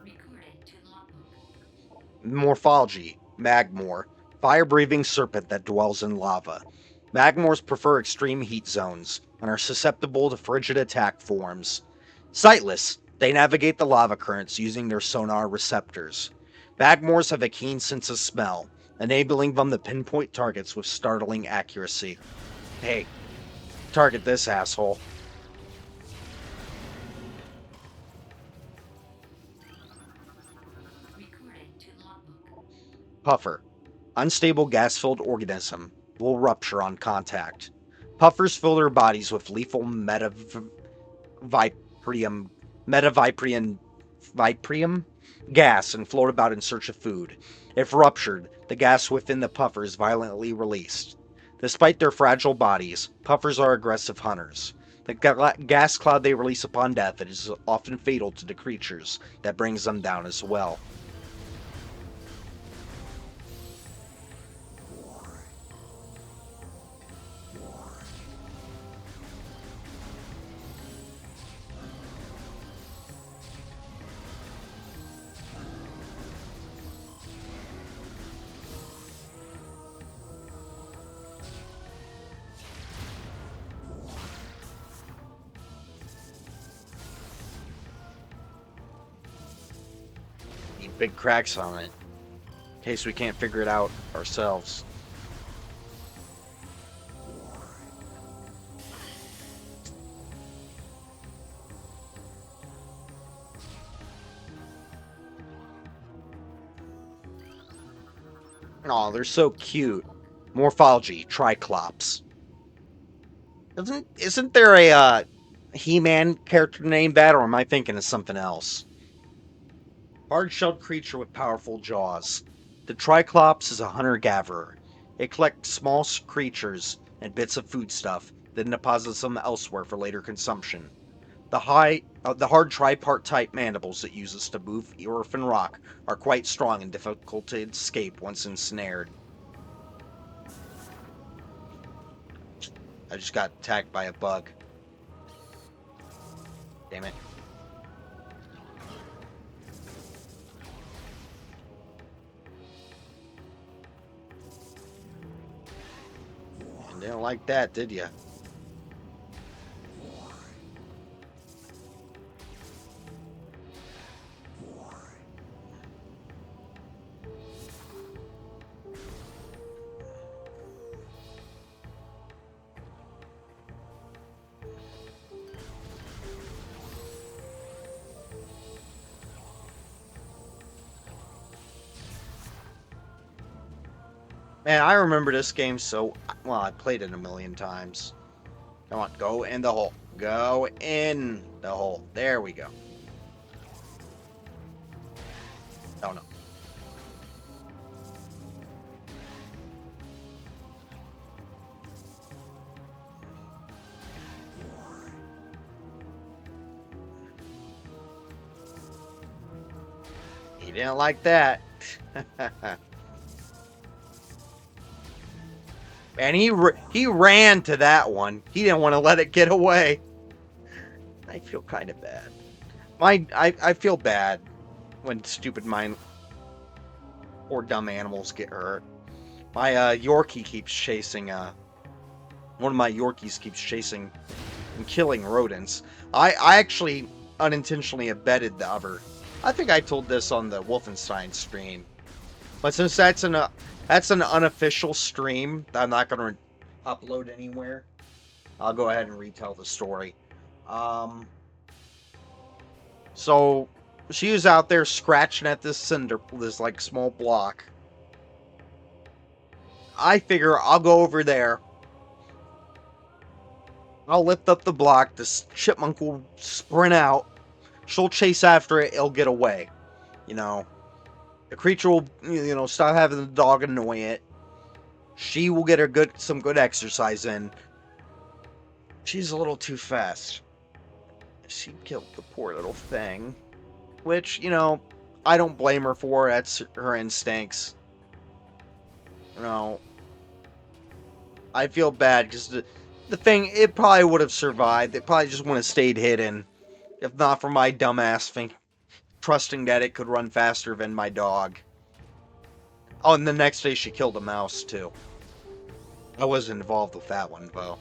Recorded to logbook. Morphology, Magmor, fire-breathing serpent that dwells in lava. Magmors prefer extreme heat zones and are susceptible to frigid attack forms. Sightless, they navigate the lava currents using their sonar receptors. Magmors have a keen sense of smell, enabling them to pinpoint targets with startling accuracy. Hey, target this asshole. Recorded to logbook. Puffer, unstable gas-filled organism, will rupture on contact. Puffers fill their bodies with lethal metaviprium, metaviprium gas and float about in search of food. If ruptured, the gas within the puffer is violently released. Despite their fragile bodies, puffers are aggressive hunters. The gas cloud they release upon death is often fatal to the creatures that brings them down as well. Need big cracks on it, in case we can't figure it out ourselves. Oh, they're so cute. Morphology, Triclops. Isn't there a He-Man character named that, or am I thinking of something else? Hard-shelled creature with powerful jaws. The Triclops is a hunter-gatherer. It collects small creatures and bits of foodstuff, then deposits them elsewhere for later consumption. The hard tripart-type mandibles it uses to move earth and rock are quite strong and difficult to escape once ensnared. I just got attacked by a bug. Damn it. You didn't like that, did you? Man, I remember this game so well. I played it a million times. Come on, go in the hole. Go in the hole. There we go. Oh no. He didn't like that. And he ran to that one. He didn't want to let it get away. I feel kind of bad. I feel bad when stupid mind or dumb animals get hurt. My Yorkie keeps chasing one of my Yorkies keeps chasing and killing rodents. I actually unintentionally abetted the other. I think I told this on the Wolfenstein stream. But since that's an unofficial stream that I'm not going to upload anywhere, I'll go ahead and retell the story. So she was out there scratching at this cinder, this like small block. I figure I'll go over there. I'll lift up the block. This chipmunk will sprint out. She'll chase after it. It'll get away. You know, the creature will, stop having the dog annoy it. She will get some good exercise in. She's a little too fast. She killed the poor little thing. Which, I don't blame her for. That's her instincts. You know, I feel bad because the thing, it probably would have survived. It probably just wouldn't have stayed hidden. If not for my dumbass trusting that it could run faster than my dog. Oh, and the next day she killed a mouse, too. I wasn't involved with that one, though.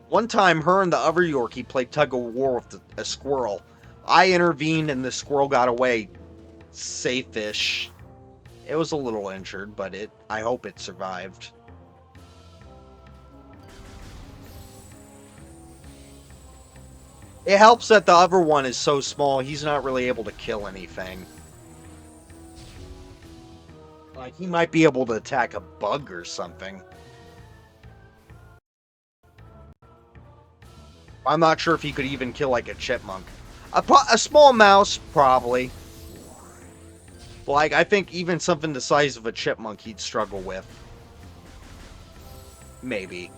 One time, her and the other Yorkie played tug of war with a squirrel. I intervened and the squirrel got away safe-ish. It was a little injured, but I hope it survived. It helps that the other one is so small, he's not really able to kill anything. Like, he might be able to attack a bug or something. I'm not sure if he could even kill, like, a chipmunk. A small mouse, probably. Like, I think even something the size of a chipmunk he'd struggle with. Maybe.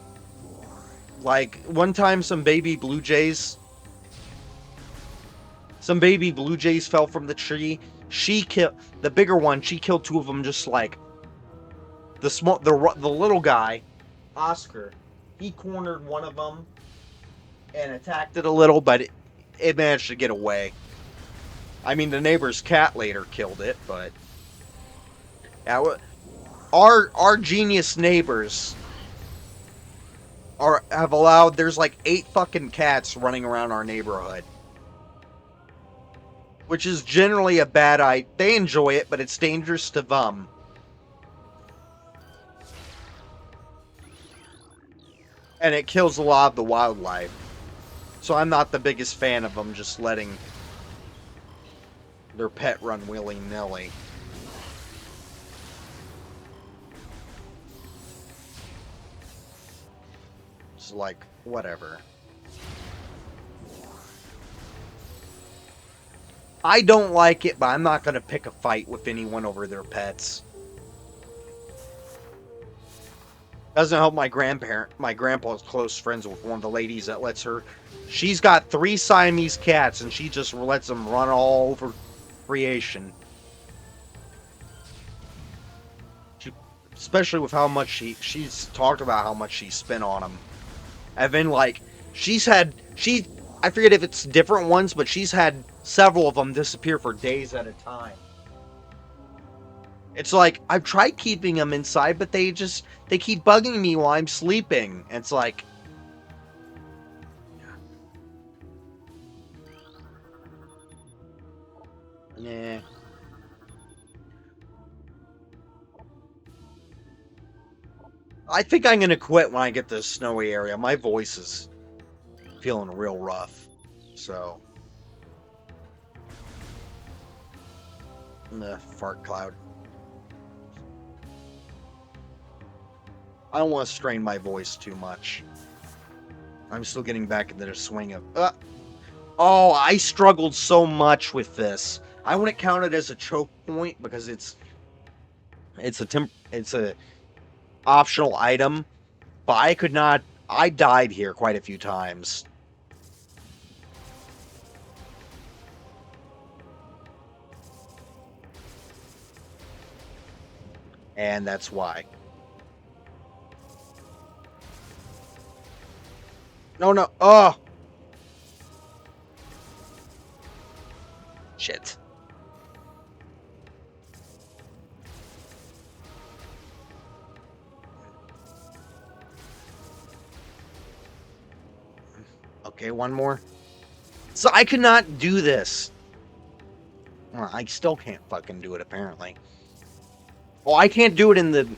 Like, one time some baby blue jays fell from the tree. She killed the bigger one. She killed two of them. Just like the little guy, Oscar. He cornered one of them and attacked it a little, but it managed to get away. I mean, the neighbor's cat later killed it, but yeah, our genius neighbors have allowed. There's like 8 fucking cats running around our neighborhood. Which is generally a bad idea. They enjoy it, but it's dangerous to them. And it kills a lot of the wildlife. So I'm not the biggest fan of them just letting their pet run willy-nilly. It's like, whatever. I don't like it, but I'm not going to pick a fight with anyone over their pets. Doesn't help my grandpa's close friends with one of the ladies that lets her. She's got 3 Siamese cats, and she just lets them run all over creation. Especially with how much she's talked about how much she spent on them. And then, like, I forget if it's different ones, but she's had several of them disappear for days at a time. It's like, I've tried keeping them inside, but they keep bugging me while I'm sleeping. And it's like, nah. I think I'm gonna quit when I get to the snowy area. My voice is feeling real rough. So, the fart cloud. I don't want to strain my voice too much. I'm still getting back into the swing of. Oh, I struggled so much with this. I wouldn't count it as a choke point because it's a optional item, but I could not. I died here quite a few times. And that's why. No, no. Oh! Shit. Okay, one more. So I could not do this. Well, I still can't fucking do it, apparently. Well, I can't do it in the...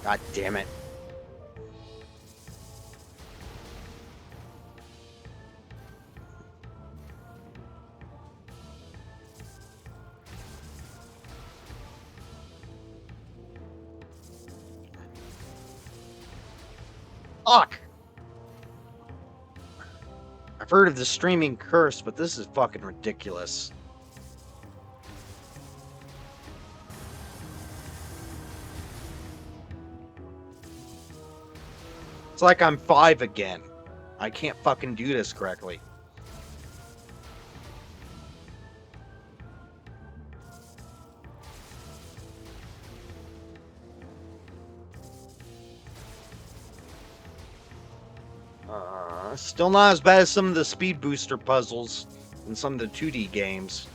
God damn it. Fuck! I've heard of the streaming curse, but this is fucking ridiculous. It's like I'm 5 again. I can't fucking do this correctly. Still not as bad as some of the speed booster puzzles in some of the 2D games.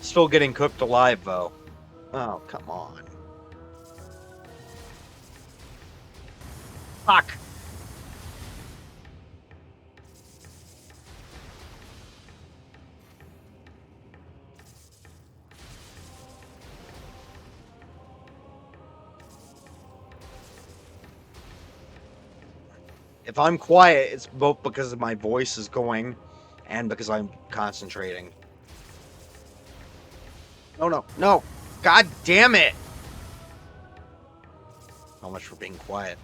Still getting cooked alive, though. Oh, come on. Fuck! If I'm quiet, it's both because my voice is going and because I'm concentrating. No, no, no! God damn it! How much for being quiet?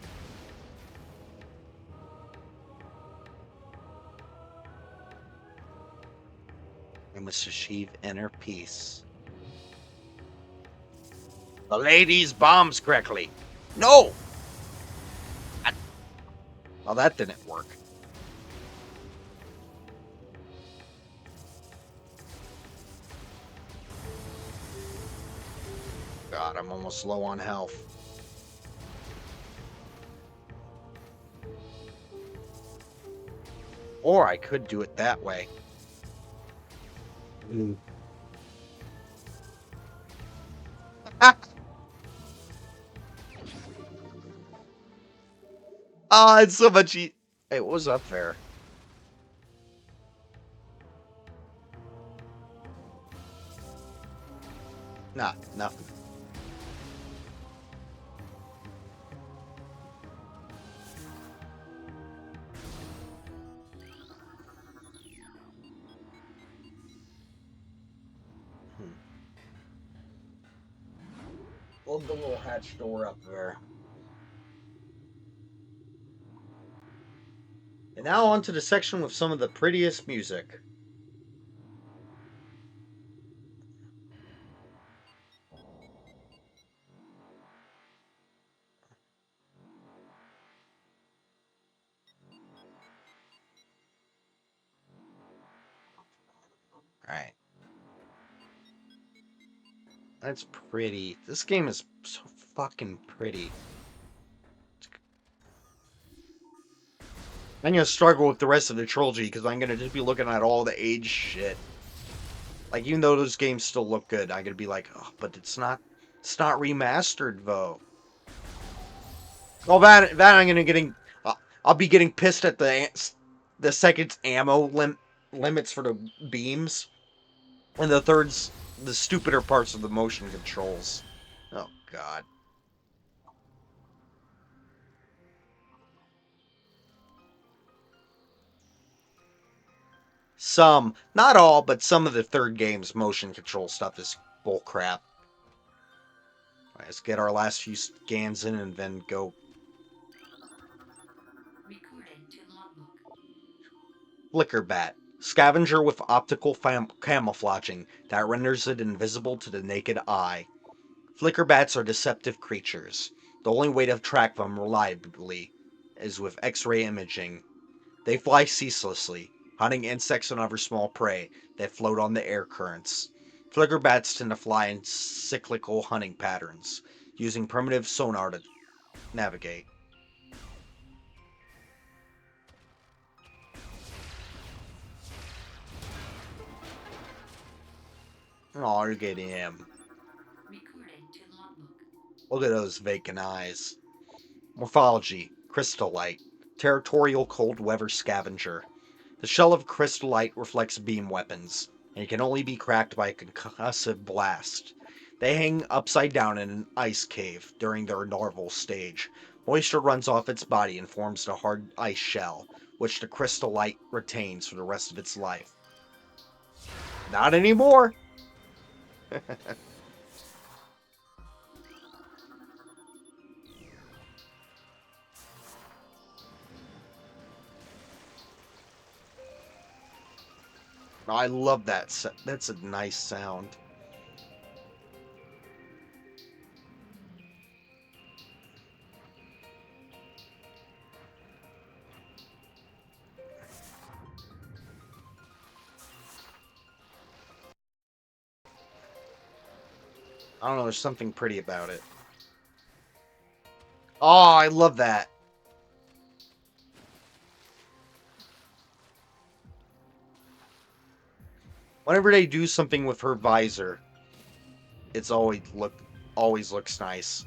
I must achieve inner peace. The ladies bombs correctly. No! Well, that didn't work. God, I'm almost low on health. Or I could do it that way. Ah, it's so much Hey, what was up there? Nah, nothing. Hold the little hatch door up there. And now on to the section with some of the prettiest music. Alright. That's pretty. This game is so fucking pretty. I'm gonna struggle with the rest of the trilogy because I'm gonna just be looking at all the age shit. Like, even though those games still look good, I'm gonna be like, oh, but it's not remastered though. Well, that I'm gonna I'll be getting pissed at the second's limits for the beams, and the third's the stupider parts of the motion controls. Oh God. Some, not all, but some of the third game's motion control stuff is bullcrap. Right, let's get our last few scans in and then go. Recording to logbook. Flicker Bat. Scavenger with optical camouflaging that renders it invisible to the naked eye. Flicker bats are deceptive creatures. The only way to track them reliably is with X-ray imaging. They fly ceaselessly, hunting insects and other small prey that float on the air currents. Flicker bats tend to fly in cyclical hunting patterns, using primitive sonar to navigate. Oh, you're getting him. Recording to logbook. Look at those vacant eyes. Morphology, crystallite, territorial cold weather scavenger. The shell of crystallite reflects beam weapons, and can only be cracked by a concussive blast. They hang upside down in an ice cave during their larval stage. Moisture runs off its body and forms the hard ice shell, which the crystallite retains for the rest of its life. Not anymore! I love that. That's a nice sound. I don't know. There's something pretty about it. Oh, I love that. Whenever they do something with her visor, it's always looks nice.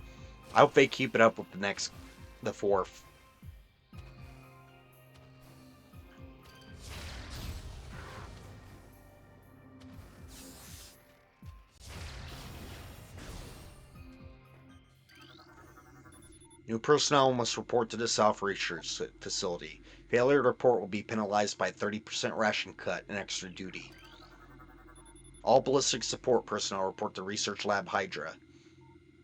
I hope they keep it up with the fourth. New personnel must report to the South Research Facility. Failure to report will be penalized by 30% ration cut and extra duty. All ballistic support personnel report to Research Lab Hydra.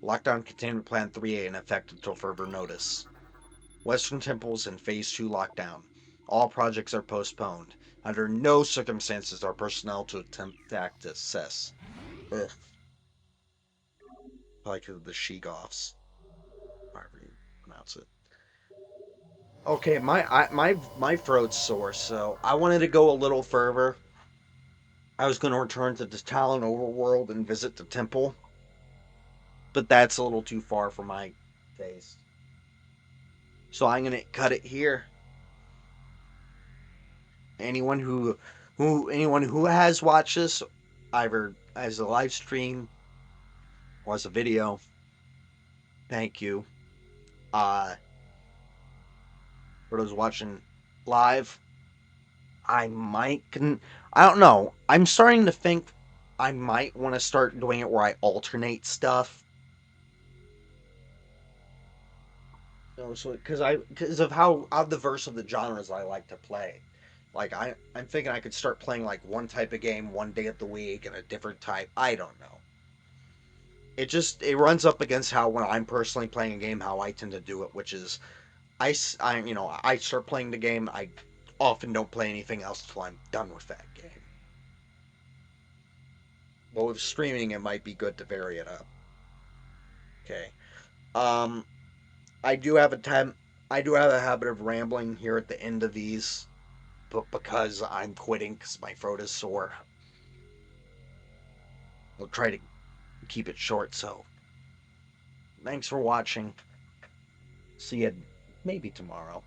Lockdown Containment Plan 3A in effect until further notice. Western Temples in Phase 2 lockdown. All projects are postponed. Under no circumstances are personnel to attempt to access. Ugh. Like the Sheegoffs. However you pronounce it. Okay, my throat's sore, so I wanted to go a little further. I was going to return to the Talon overworld and visit the temple, but that's a little too far for my taste. So I'm going to cut it here. Anyone who has watched this, either as a live stream or as a video, thank you. Uh, for those watching live, I might can I don't know. I'm starting to think I might want to start doing it where I alternate stuff. So because of how diverse of the genres I like to play. Like I'm thinking I could start playing like one type of game one day of the week and a different type. I don't know. It runs up against how when I'm personally playing a game how I tend to do it, which is I start playing the game. I often don't play anything else until I'm done with that game. But with streaming, it might be good to vary it up. Okay. Um, I do have a time. I do have a habit of rambling here at the end of these, but because I'm quitting because my throat is sore, I'll try to keep it short. So, thanks for watching. See you maybe tomorrow.